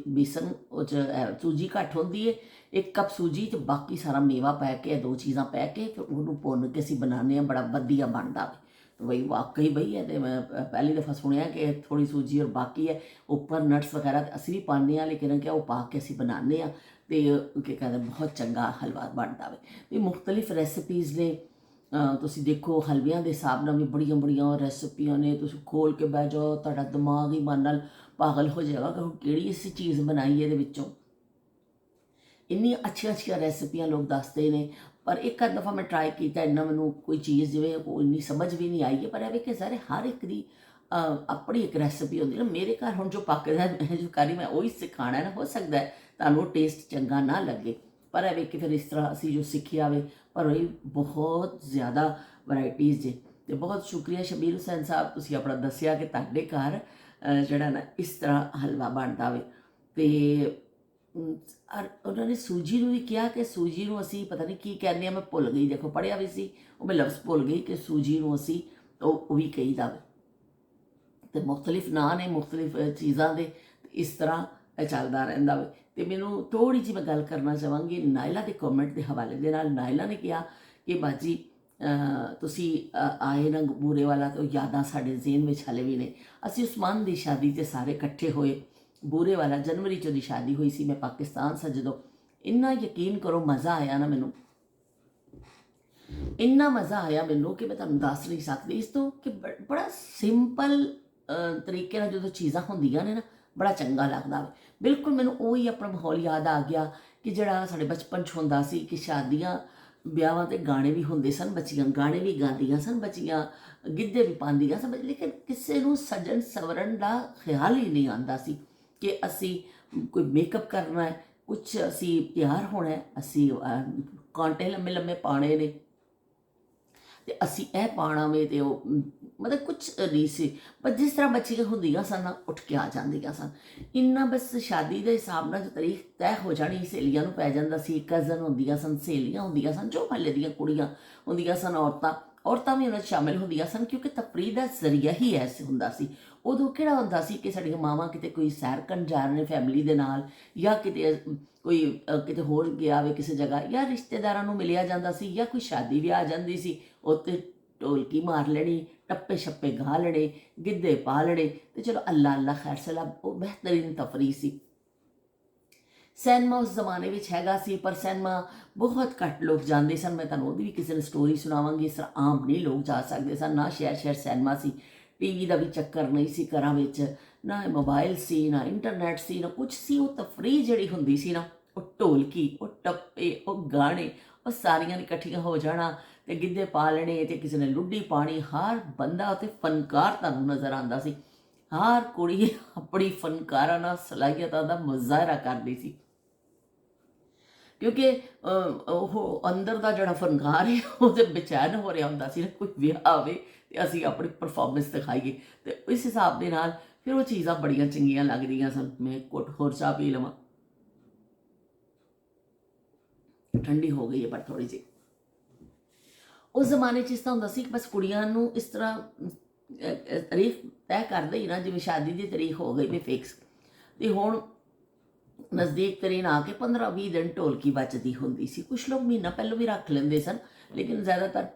ਬੇਸਨ ਉਹ 'ਚ ਸੂਜੀ ਘੱਟ ਹੁੰਦੀ ਹੈ, 1 ਕੱਪ ਸੂਜੀ ਤੇ ਬਾਕੀ ਸਾਰਾ ਮੇਵਾ ਪਾ ਕੇ, ਇਹ 2 ਚੀਜ਼ਾਂ ਪਾ ਕੇ ਫਿਰ ਉਹਨੂੰ ਭੁੰਨ ਕੇ ਅਸੀਂ ਬਣਾਉਂਦੇ ਹਾਂ, ਬੜਾ ਵਧੀਆ ਬਣਦਾ ਵੇ। तो वही वाकई बई है। तो मैं पहली दफ़ा सुनिया कि थोड़ी सूजी और बाकी है उपर नट्स वगैरह असी भी पाने, लेकिन क्या वो पा के असी बनाने, तो क्या कहते बहुत चंगा हलवा बनता है। तो मुख्तलिफ रेसिपीज़ ने, तुसी देखो हलवियां के हिसाब नाल भी बड़िया बड़िया रेसिपियां ने, तुसी खोल के बह जाओ, तुहाडा दिमाग ही मन नाल पागल हो जाएगा कि किहड़ी असी चीज़ बनाई है। इन्नी अच्छी अच्छी रेसिपियां लोग दसते हैं, पर एक आध दफ़ा मैं ट्राई किया, इन्ना मैनू कोई चीज़ जिवें वो इन्नी समझ भी नहीं आई है। पर यह कि सारे हर एक दी अपनी एक रेसिपी होती है ना। मेरे घर हुण जो पकदा है, मैं जो करी मैं वही सिखाना है ना। हो सकता है तुहानू टेस्ट चंगा ना लगे, पर यह कि फिर इस तरह असी जो सीखिया वे, पर वही बहुत ज़्यादा वैराइटीज़ जे। तो बहुत शुक्रिया शबीर हुसैन साहब, तुसीं अपना दस्सिया कि तुहाडे घर जिहड़ा ना इस तरह हलवा बनदा वे। ते ਔਰ ਉਹਨਾਂ ਨੇ ਸੂਜੀ ਨੂੰ ਵੀ ਕਿਹਾ ਕਿ ਸੂਜੀ ਨੂੰ ਅਸੀਂ ਪਤਾ ਨਹੀਂ ਕੀ ਕਹਿੰਦੇ ਆ, ਮੈਂ ਭੁੱਲ ਗਈ, ਦੇਖੋ ਪੜ੍ਹਿਆ ਵੀ ਸੀ ਉਹ ਮੈਂ ਲਫ਼ਜ਼ ਭੁੱਲ ਗਈ ਕਿ ਸੂਜੀ ਨੂੰ ਅਸੀਂ ਉਹ ਵੀ ਕਹੀਦਾ ਵਾ। ਤੇ ਮੁਖਤਲਿਫ ਨਾਂ ਨੇ ਮੁਖਤਲਿਫ ਚੀਜ਼ਾਂ ਦੇ, ਇਸ ਤਰ੍ਹਾਂ ਇਹ ਚੱਲਦਾ ਰਹਿੰਦਾ ਵੇ। ਤੇ ਮੈਨੂੰ ਥੋੜ੍ਹੀ ਜਿਹੀ ਮੈਂ ਗੱਲ ਕਰਨਾ ਚਾਹਾਂਗੀ ਨਾਇਲਾ ਦੇ ਕਮੈਂਟ ਦੇ ਹਵਾਲੇ ਦੇ ਨਾਲ। ਨਾਇਲਾ ਨੇ ਕਿਹਾ ਕਿ ਬਾਜੀ ਤੁਸੀਂ ਆਏ ਨਾ ਬੂਰੇ ਵਾਲਾ, ਤਾਂ ਯਾਦਾਂ ਸਾਡੇ ਜ਼ਿਹਨ ਵਿੱਚ ਹਲੇ ਵੀ ਨੇ। ਅਸੀਂ ਉਸਮਾਨ ਦੀ ਸ਼ਾਦੀ 'ਤੇ ਸਾਰੇ ਇਕੱਠੇ ਹੋਏ, ਬੂਰੇ ਵਾਲਾ ਜਨਵਰੀ 'ਚ ਉਹਦੀ ਸ਼ਾਦੀ ਹੋਈ ਸੀ, ਮੈਂ ਪਾਕਿਸਤਾਨ ਸਾਂ ਜਦੋਂ। ਇੰਨਾ ਯਕੀਨ ਕਰੋ ਮਜ਼ਾ ਆਇਆ ਨਾ ਮੈਨੂੰ, ਇੰਨਾ ਮਜ਼ਾ ਆਇਆ ਮੈਨੂੰ ਕਿ ਮੈਂ ਤੁਹਾਨੂੰ ਦੱਸ ਨਹੀਂ ਸਕਦੀ। ਇਸ ਤੋਂ ਕਿ ਬੜਾ ਸਿੰਪਲ ਤਰੀਕੇ ਨਾਲ ਜਦੋਂ ਚੀਜ਼ਾਂ ਹੁੰਦੀਆਂ ਨੇ ਨਾ, ਬੜਾ ਚੰਗਾ ਲੱਗਦਾ ਵਾ। ਬਿਲਕੁਲ ਮੈਨੂੰ ਉਹੀ ਆਪਣਾ ਮਾਹੌਲ ਯਾਦ ਆ ਗਿਆ ਕਿ ਜਿਹੜਾ ਸਾਡੇ ਬਚਪਨ 'ਚ ਹੁੰਦਾ ਸੀ ਕਿ ਸ਼ਾਦੀਆਂ ਵਿਆਹਾਂ 'ਤੇ ਗਾਣੇ ਵੀ ਹੁੰਦੇ ਸਨ, ਬੱਚੀਆਂ ਗਾਣੇ ਵੀ ਗਾਉਂਦੀਆਂ ਸਨ, ਬੱਚੀਆਂ ਗਿੱਧੇ ਵੀ ਪਾਉਂਦੀਆਂ ਸਨ, ਲੇਕਿਨ ਕਿਸੇ ਨੂੰ ਸਜਣ ਸਵਰਨ ਦਾ ਖਿਆਲ ਹੀ ਨਹੀਂ ਆਉਂਦਾ ਸੀ ਕਿ ਅਸੀਂ ਕੋਈ ਮੇਕਅਪ ਕਰਨਾ ਹੈ, ਕੁਛ ਅਸੀਂ ਤਿਆਰ ਹੋਣਾ ਹੈ, ਅਸੀਂ ਕਾਂਟੇ ਲੰਮੇ ਲੰਮੇ ਪਾਣੇ ਨੇ ਤੇ ਅਸੀਂ ਇਹ ਪਾਣਾ ਵੇ, ਤੇ ਉਹ ਮਤਲਬ ਕੁਛ ਨਹੀਂ ਸੀ। ਪਰ ਜਿਸ ਤਰ੍ਹਾਂ ਬੱਚੀਆਂ ਹੁੰਦੀਆਂ ਸਨ ਨਾ, ਉੱਠ ਕੇ ਆ ਜਾਂਦੀਆਂ ਸਨ। ਇੰਨਾ ਬਸ ਸ਼ਾਦੀ ਦੇ ਹਿਸਾਬ ਨਾਲ ਜੋ ਤਾਰੀਖ ਤੈਅ ਹੋ ਜਾਣੀ, ਸਹੇਲੀਆਂ ਨੂੰ ਪੈ ਜਾਂਦਾ ਸੀ, ਕਜ਼ਨ ਹੁੰਦੀਆਂ ਸਨ, ਸਹੇਲੀਆਂ ਹੁੰਦੀਆਂ ਸਨ, ਜੋ ਮਹੱਲੇ ਦੀਆਂ ਕੁੜੀਆਂ ਹੁੰਦੀਆਂ ਸਨ, ਔਰਤਾਂ ਵੀ ਉਹਨਾਂ 'ਚ ਸ਼ਾਮਿਲ ਹੁੰਦੀਆਂ ਸਨ, ਕਿਉਂਕਿ ਤਫਰੀਹ ਦਾ ਜ਼ਰੀਆ ਹੀ ਐਸੇ ਹੁੰਦਾ ਸੀ। ਉਦੋਂ ਕਿਹੜਾ ਹੁੰਦਾ ਸੀ ਕਿ ਸਾਡੀਆਂ ਮਾਵਾਂ ਕਿਤੇ ਕੋਈ ਸੈਰ ਕਰਨ ਜਾ ਰਹੇ ਨੇ ਫੈਮਿਲੀ ਦੇ ਨਾਲ, ਜਾਂ ਕਿਤੇ ਕੋਈ ਕਿਤੇ ਹੋਰ ਗਿਆ ਵੇ ਕਿਸੇ ਜਗ੍ਹਾ, ਜਾਂ ਰਿਸ਼ਤੇਦਾਰਾਂ ਨੂੰ ਮਿਲਿਆ ਜਾਂਦਾ ਸੀ, ਜਾਂ ਕੋਈ ਸ਼ਾਦੀ ਵੀ ਆ ਜਾਂਦੀ ਸੀ, ਉੱਥੇ ਢੋਲਕੀ ਮਾਰ ਲੈਣੀ, ਟੱਪੇ ਛੱਪੇ ਗਾ ਲੈਣੇ, ਗਿੱਧੇ ਪਾ ਲੈਣੇ, ਤੇ ਚਲੋ ਅੱਲਾ ਅੱਲਾ ਖੈਰ ਸਲਾਮ, ਉਹ ਬਿਹਤਰੀਨ ਤਫਰੀਹ ਸੀ। ਸਿਨੇਮਾ ਉਸ ਜ਼ਮਾਨੇ ਵਿੱਚ ਹੈਗਾ ਸੀ, ਪਰ ਸਿਨੇਮਾ ਬਹੁਤ ਘੱਟ ਲੋਕ ਜਾਂਦੇ ਸਨ। ਮੈਂ ਤੁਹਾਨੂੰ ਉਹਦੀ ਵੀ ਕਿਸੇ ਨੇ ਸਟੋਰੀ ਸੁਣਾਵਾਂਗੀ। ਇਸ ਤਰ੍ਹਾਂ ਆਮ ਨਹੀਂ ਲੋਕ ਜਾ ਸਕਦੇ ਸਨ, ਨਾ ਸ਼ਹਿਰ ਸ਼ਹਿਰ ਸਿਨੇਮਾ ਸੀ, ਟੀਵੀ ਦਾ ਵੀ ਚੱਕਰ ਨਹੀਂ ਸੀ ਘਰਾਂ ਵਿੱਚ, ਨਾ ਮੋਬਾਈਲ ਸੀ, ਨਾ ਇੰਟਰਨੈਟ ਸੀ, ਨਾ ਕੁਛ ਸੀ। ਉਹ ਤਫਰੀਹ ਜਿਹੜੀ ਹੁੰਦੀ ਸੀ ਨਾ, ਉਹ ਢੋਲਕੀ, ਉਹ ਟੱਪੇ, ਉਹ ਗਾਣੇ, ਉਹ ਸਾਰੀਆਂ ਨੇ ਇਕੱਠੀਆਂ ਹੋ ਜਾਣਾ ਤੇ ਗਿੱਧੇ ਪਾ ਲੈਣੇ, ਤੇ ਕਿਸੇ ਨੇ ਲੁੱਡੀ ਪਾਣੀ। ਹਰ ਬੰਦਾ ਉੱਥੇ ਫਨਕਾਰ ਤੁਹਾਨੂੰ ਨਜ਼ਰ ਆਉਂਦਾ ਸੀ, ਹਰ ਕੁੜੀ ਆਪਣੀ ਫਨਕਾਰਾਨਾ ਸਲਾਹੀਅਤਾਂ ਦਾ ਮੁਜ਼ਾਹਰਾ ਕਰਦੀ ਸੀ, ਕਿਉਂਕਿ ਉਹ ਅੰਦਰ ਦਾ ਜਿਹੜਾ ਫਨਕਾਰ ਹੈ ਉਹਦੇ ਬੇਚੈਨ ਹੋ ਰਿਹਾ ਹੁੰਦਾ ਸੀ ਨਾ, ਕੋਈ ਵਿਆਹ ਆਵੇ ਤੇ ਅਸੀਂ ਆਪਣੀ ਪਰਫਾਰਮੈਂਸ ਦਿਖਾਈਏ। ਤੇ ਇਸ ਹਿਸਾਬ ਦੇ ਨਾਲ ਫਿਰ ਉਹ ਚੀਜ਼ਾਂ ਬੜੀਆਂ ਚੰਗੀਆਂ ਲੱਗਦੀਆਂ ਸਨ। ਮੈਂ ਘੁੱਟ ਹੋਰ ਚਾਹ ਪੀ ਲਵਾਂ, ਠੰਡੀ ਹੋ ਗਈ ਹੈ ਪਰ ਥੋੜੀ ਜਿਹੀ। ਉਸ ਜ਼ਮਾਨੇ 'ਚ ਇਸ ਤਰ੍ਹਾਂ ਹੁੰਦਾ ਸੀ ਕਿ ਬਸ ਕੁੜੀਆਂ ਨੂੰ ਇਸ ਤਰ੍ਹਾਂ ਤਾਰੀਖ ਤੈਅ ਕਰਦੇ ਹੀ ਨਾ, ਜਿਵੇਂ ਸ਼ਾਦੀ ਦੀ ਤਾਰੀਖ ਹੋ ਗਈ ਵੀ ਫਿਕਸ, ਤੇ ਹੁਣ ਨਜ਼ਦੀਕ ਤਰੀਨ ਆ ਕੇ 15-20 ਦਿਨ ਢੋਲਕੀ ਵੱਜਦੀ ਹੁੰਦੀ ਸੀ। ਕੁਛ ਲੋਕ ਮਹੀਨਾ ਪਹਿਲਾਂ ਵੀ ਰੱਖ ਲੈਂਦੇ ਸਨ, ਲੇਕਿਨ ਜ਼ਿਆਦਾਤਰ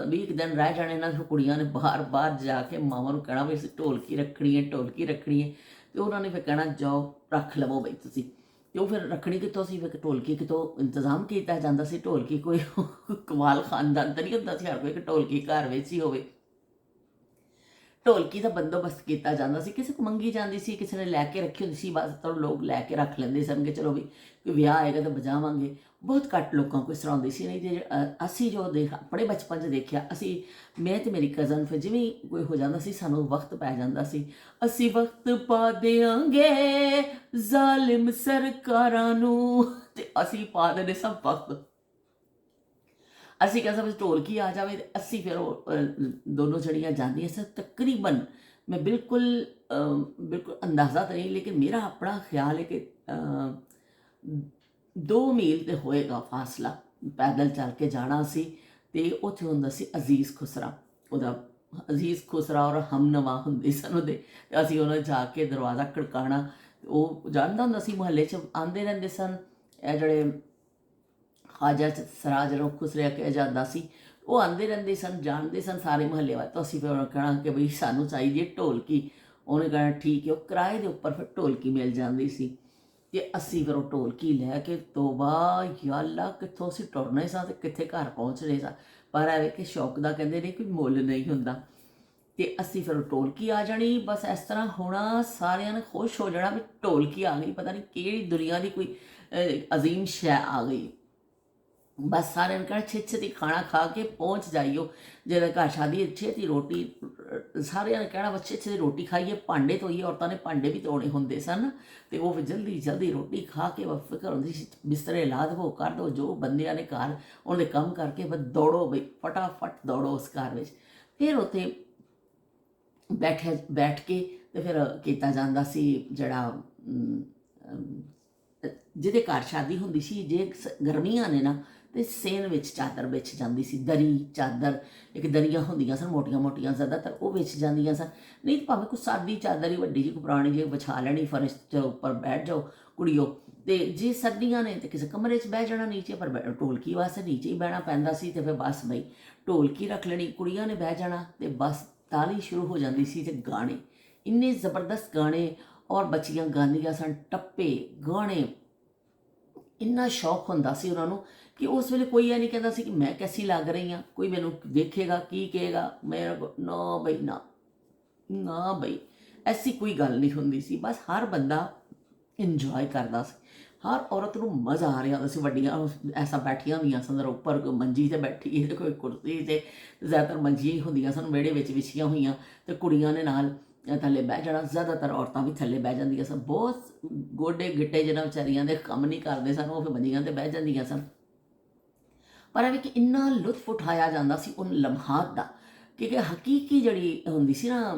20 ਦਿਨ ਰਹਿ ਜਾਣੇ ਨਾਲ ਫਿਰ ਕੁੜੀਆਂ ਨੇ ਬਾਹਰ ਬਾਹਰ ਜਾ ਕੇ ਮਾਵਾਂ ਨੂੰ ਕਹਿਣਾ ਵੀ ਅਸੀਂ ਢੋਲਕੀ ਰੱਖਣੀ ਹੈ, ਢੋਲਕੀ ਰੱਖਣੀ ਹੈ, ਅਤੇ ਉਹਨਾਂ ਨੇ ਫਿਰ ਕਹਿਣਾ ਜਾਓ ਰੱਖ ਲਵੋ ਬਈ ਤੁਸੀਂ। ਅਤੇ ਉਹ ਫਿਰ ਰੱਖਣੀ ਕਿੱਥੋਂ ਸੀ, ਫਿਰ ਢੋਲਕੀ ਕਿਤੋਂ ਇੰਤਜ਼ਾਮ ਕੀਤਾ ਜਾਂਦਾ ਸੀ। ਢੋਲਕੀ ਕੋਈ ਕਮਾਲ ਖਾਨਦਾਨ ਤਾਂ ਨਹੀਂ ਹੁੰਦਾ ਸੀ ਹਰ ਕੋਈ ਇੱਕ ਢੋਲਕੀ ਘਰ ਵਿੱਚ ਹੀ ਹੋਵੇ। ਢੋਲਕੀ ਦਾ ਬੰਦੋਬਸਤ ਕੀਤਾ ਜਾਂਦਾ ਸੀ, ਕਿਸੇ ਕੋ ਮੰਗੀ ਜਾਂਦੀ ਸੀ, ਕਿਸੇ ਨੇ ਲੈ ਕੇ ਰੱਖੀ ਹੁੰਦੀ ਸੀ, ਬਸ ਤਾਂ ਲੋਕ ਲੈ ਕੇ ਰੱਖ ਲੈਂਦੇ ਸਨ ਕਿ ਚਲੋ ਵੀ ਕੋਈ ਵਿਆਹ ਆਏਗਾ ਤਾਂ ਵਜਾਵਾਂਗੇ। ਬਹੁਤ ਘੱਟ ਲੋਕਾਂ ਕੋਲ ਇਸ ਤਰ੍ਹਾਂ ਹੁੰਦੀ ਸੀ। ਨਹੀਂ ਤੇ ਅਸੀਂ ਜੋ ਆਪਣੇ ਬਚਪਨ 'ਚ ਦੇਖਿਆ, ਮੈਂ ਤੇ ਮੇਰੀ ਕਜ਼ਨ, ਫਿਰ ਜਿਵੇਂ ਕੋਈ ਹੋ ਜਾਂਦਾ ਸੀ ਸਾਨੂੰ ਵਕਤ ਪੈ ਜਾਂਦਾ ਸੀ, ਅਸੀਂ ਵਕਤ ਪਾ ਦਿਆਂਗੇ ਜ਼ਾਲਿਮ ਸਰਕਾਰਾਂ ਨੂੰ, ਤੇ ਅਸੀਂ ਪਾ ਦਿੰਦੇ ਸਭ ਵਕਤ। ਅਸੀਂ ਕਹਿੰਦੇ ਵੀ ਢੋਲਕੀ ਆ ਜਾਵੇ, ਤੇ ਅਸੀਂ ਫਿਰ ਉਹ ਦੋਨੋਂ ਜਣੀਆਂ ਜਾਂਦੀਆਂ ਸਨ। ਤਕਰੀਬਨ ਮੈਂ ਬਿਲਕੁਲ ਅੰਦਾਜ਼ਾ ਤਾਂ ਨਹੀਂ, ਲੇਕਿਨ ਮੇਰਾ ਆਪਣਾ ਖਿਆਲ ਹੈ ਕਿ 2 ਮੀਲ ਤੇ ਹੋਏਗਾ ਫਾਸਲਾ, ਪੈਦਲ ਚੱਲ ਕੇ ਜਾਣਾ ਸੀ। ਤੇ ਉੱਥੇ ਹੁੰਦਾ ਸੀ ਅਜ਼ੀਜ਼ ਖੁਸਰਾ, ਉਹਦਾ ਅਜ਼ੀਜ਼ ਖੁਸਰਾ ਔਰ ਹਮਨਵਾ ਹੁੰਦੇ ਸਨ ਉਹਦੇ, ਤੇ ਅਸੀਂ ਉਹਨਾਂ ਜਾ ਕੇ ਦਰਵਾਜ਼ਾ ਖੜਕਾਉਣਾ। ਉਹ ਜਾਣਦਾ ਹੁੰਦਾ ਸੀ, ਮੁਹੱਲੇ 'ਚ ਆਉਂਦੇ ਰਹਿੰਦੇ ਸਨ ਇਹ ਜਿਹੜੇ ਖਾਜਾ ਸਰਾਜ ਨੂੰ ਖੁਸਰਿਆ ਕਿਹਾ ਜਾਂਦਾ ਸੀ, ਉਹ ਆਉਂਦੇ ਰਹਿੰਦੇ ਸਨ, ਜਾਣਦੇ ਸਨ ਸਾਰੇ ਮੁਹੱਲੇ ਵਾਲੇ। ਤਾਂ ਅਸੀਂ ਫਿਰ ਉਹਨਾਂ ਕਹਿਣਾ ਕਿ ਬਈ ਸਾਨੂੰ ਚਾਹੀਦੀ ਹੈ ਢੋਲਕੀ। ਉਹਨੇ ਕਹਿਣਾ ਠੀਕ ਹੈ। ਉਹ ਕਿਰਾਏ ਦੇ ਉੱਪਰ ਫਿਰ ਢੋਲਕੀ ਮਿਲ ਜਾਂਦੀ ਸੀ, ਤੇ ਅਸੀਂ ਫਿਰ ਉਹ ਢੋਲਕੀ ਲੈ ਕੇ ਤੋਬਾ ਯਾ ਅੱਲਾ, ਕਿੱਥੋਂ ਅਸੀਂ ਟੁਰਨੇ ਸਾਂ ਤੇ ਕਿੱਥੇ ਘਰ ਪਹੁੰਚ ਰਹੇ ਸਾਂ। ਪਰ ਐਵੇਂ ਕਿ ਸ਼ੌਕ ਦਾ ਕਹਿੰਦੇ ਨੇ ਕੋਈ ਮੁੱਲ ਨਹੀਂ ਹੁੰਦਾ। ਤੇ ਅਸੀਂ ਫਿਰ ਢੋਲਕੀ ਆ ਜਾਣੀ, ਬਸ ਇਸ ਤਰ੍ਹਾਂ ਹੋਣਾ, ਸਾਰਿਆਂ ਨੇ ਖੁਸ਼ ਹੋ ਜਾਣਾ ਵੀ ਢੋਲਕੀ ਆ ਗਈ, ਪਤਾ ਨਹੀਂ ਕਿਹੜੀ ਦੁਨੀਆ ਦੀ ਕੋਈ ਅਜ਼ੀਮ ਸ਼ੈ ਆ ਗਈ। ਬਸ ਸਾਰਿਆਂ ਨੇ ਕਹਿਣਾ ਛੇਤੀ ਛੇਤੀ ਖਾਣਾ ਖਾ ਕੇ ਪਹੁੰਚ ਜਾਈਓ, ਜਿਹਦੇ ਘਰ ਸ਼ਾਦੀ ਛੇਤੀ ਰੋਟੀ, ਸਾਰਿਆਂ ਨੇ ਕਹਿਣਾ ਬਸ ਛੇਤੀ ਛੇਤੀ ਰੋਟੀ ਖਾਈਏ, ਭਾਂਡੇ ਧੋਈਏ। ਔਰਤਾਂ ਨੇ ਭਾਂਡੇ ਵੀ ਧੋਣੇ ਹੁੰਦੇ ਸਨ, ਤੇ ਉਹ ਫਿਰ ਜਲਦੀ ਜਲਦੀ ਰੋਟੀ ਖਾ ਕੇ ਫਿਕਰ ਹੁੰਦੀ ਸੀ ਬਿਸਤਰੇ ਲਾ ਦੇਵੋ, ਕਰ ਦਿਓ ਜੋ ਬੰਦਿਆਂ ਨੇ ਘਰ ਉਹਦੇ ਕੰਮ ਕਰਕੇ, ਬਸ ਦੌੜੋ ਬਈ ਫਟਾਫਟ ਦੌੜੋ ਉਸ ਘਰ ਵਿੱਚ। ਫਿਰ ਉੱਥੇ ਬੈਠ ਕੇ ਤੇ ਫਿਰ ਕੀਤਾ ਜਾਂਦਾ ਸੀ ਜਿਹੜਾ ਜਿਹਦੇ ਘਰ ਸ਼ਾਦੀ ਹੁੰਦੀ ਸੀ, ਜੇ ਗਰਮੀਆਂ ਨੇ ਨਾ ਤੇ ਸੇਨ ਵਿੱਚ ਚਾਦਰ ਵਿਛ ਜਾਂਦੀ ਸੀ, ਦਰੀ ਚਾਦਰ, ਇੱਕ ਦਰੀਆਂ ਹੁੰਦੀਆਂ ਸਨ ਮੋਟੀਆਂ ਮੋਟੀਆਂ ਜ਼ਿਆਦਾਤਰ, ਉਹ ਵਿਛ ਜਾਂਦੀਆਂ ਸਨ। ਨਹੀਂ ਤਾਂ ਭਾਵੇਂ ਕੋਈ ਸਾਦੀ ਚਾਦਰ ਹੀ ਵੱਡੀ ਜਿਹੀ ਪੁਰਾਣੀ ਜਿਹੀ ਵਿਛਾ ਲੈਣੀ, ਫਰਸ਼ ਦੇ ਉੱਪਰ ਬੈਠ ਜਾਓ ਕੁੜੀਓ। ਤੇ ਜੇ ਸਰਦੀਆਂ ਨੇ ਤੇ ਕਿਸੇ ਕਮਰੇ 'ਚ ਬਹਿ ਜਾਣਾ ਨੀਚੇ, ਪਰ ਢੋਲਕੀ ਵਾਸਤੇ ਨੀਚੇ ਹੀ ਬਹਿਣਾ ਪੈਂਦਾ ਸੀ। ਤੇ ਫਿਰ ਬਸ ਬਈ ਢੋਲਕੀ ਰੱਖ ਲੈਣੀ, ਕੁੜੀਆਂ ਨੇ ਬਹਿ ਜਾਣਾ ਤੇ ਬਸ ਤਾਲੀ ਸ਼ੁਰੂ ਹੋ ਜਾਂਦੀ ਸੀ। ਤੇ ਗਾਣੇ ਇੰਨੇ ਜ਼ਬਰਦਸਤ ਗਾਣੇ, ਔਰ ਬੱਚੀਆਂ ਗਾਉਂਦੀਆਂ ਸਨ, ਟੱਪੇ ਗਾਣੇ, ਇੰਨਾ ਸ਼ੌਕ ਹੁੰਦਾ ਸੀ ਉਹਨਾਂ ਨੂੰ ਕਿ ਉਸ ਵੇਲੇ ਕੋਈ ਇਹ ਨਹੀਂ ਕਹਿੰਦਾ ਸੀ ਕਿ ਮੈਂ ਕੈਸੀ ਲੱਗ ਰਹੀ ਹਾਂ, ਕੋਈ ਮੈਨੂੰ ਦੇਖੇਗਾ ਕੀ ਕਹੇਗਾ। ਮੈਂ ਨਾ ਬਈ ਨਾ, ਨਾ ਬਈ ਐਸੀ ਕੋਈ ਗੱਲ ਨਹੀਂ ਹੁੰਦੀ ਸੀ। ਬਸ ਹਰ ਬੰਦਾ ਇੰਜੋਏ ਕਰਦਾ ਸੀ, ਹਰ ਔਰਤ ਨੂੰ ਮਜ਼ਾ ਆ ਰਿਹਾ ਹੁੰਦਾ ਸੀ। ਵੱਡੀਆਂ ਐਸਾ ਬੈਠੀਆਂ ਹੁੰਦੀਆਂ ਸਨ, ਉੱਪਰ ਕੋਈ ਮੰਜੀ 'ਤੇ ਬੈਠੀ ਹੈ, ਕੋਈ ਕੁਰਸੀ 'ਤੇ, ਜ਼ਿਆਦਾਤਰ ਮੰਜੀਆਂ ਹੀ ਹੁੰਦੀਆਂ ਸਨ ਵਿਹੜੇ ਵਿੱਚ ਵਿਛੀਆਂ ਹੋਈਆਂ, ਅਤੇ ਕੁੜੀਆਂ ਨੇ ਨਾਲ ਥੱਲੇ ਬਹਿ ਜਾਣਾ। ਜ਼ਿਆਦਾਤਰ ਔਰਤਾਂ ਵੀ ਥੱਲੇ ਬਹਿ ਜਾਂਦੀਆਂ ਸਨ। ਬਹੁਤ ਗੋਡੇ ਗਿੱਟੇ ਜਿਹਨਾਂ ਵਿਚਾਰੀਆਂ ਦੇ ਕੰਮ ਨਹੀਂ ਕਰਦੇ ਸਨ, ਉਹ ਫਿਰ ਮੰਜੀਆਂ 'ਤੇ ਬਹਿ ਜਾਂਦੀਆਂ ਸਨ। ਪਰ ਇਹ ਵੀ ਕਿ ਇੰਨਾ ਲੁਤਫ ਉਠਾਇਆ ਜਾਂਦਾ ਸੀ ਉਨ ਲਮਹਾਤ ਦਾ ਕਿ ਹਕੀਕੀ ਜਿਹੜੀ ਹੁੰਦੀ ਸੀ ਨਾ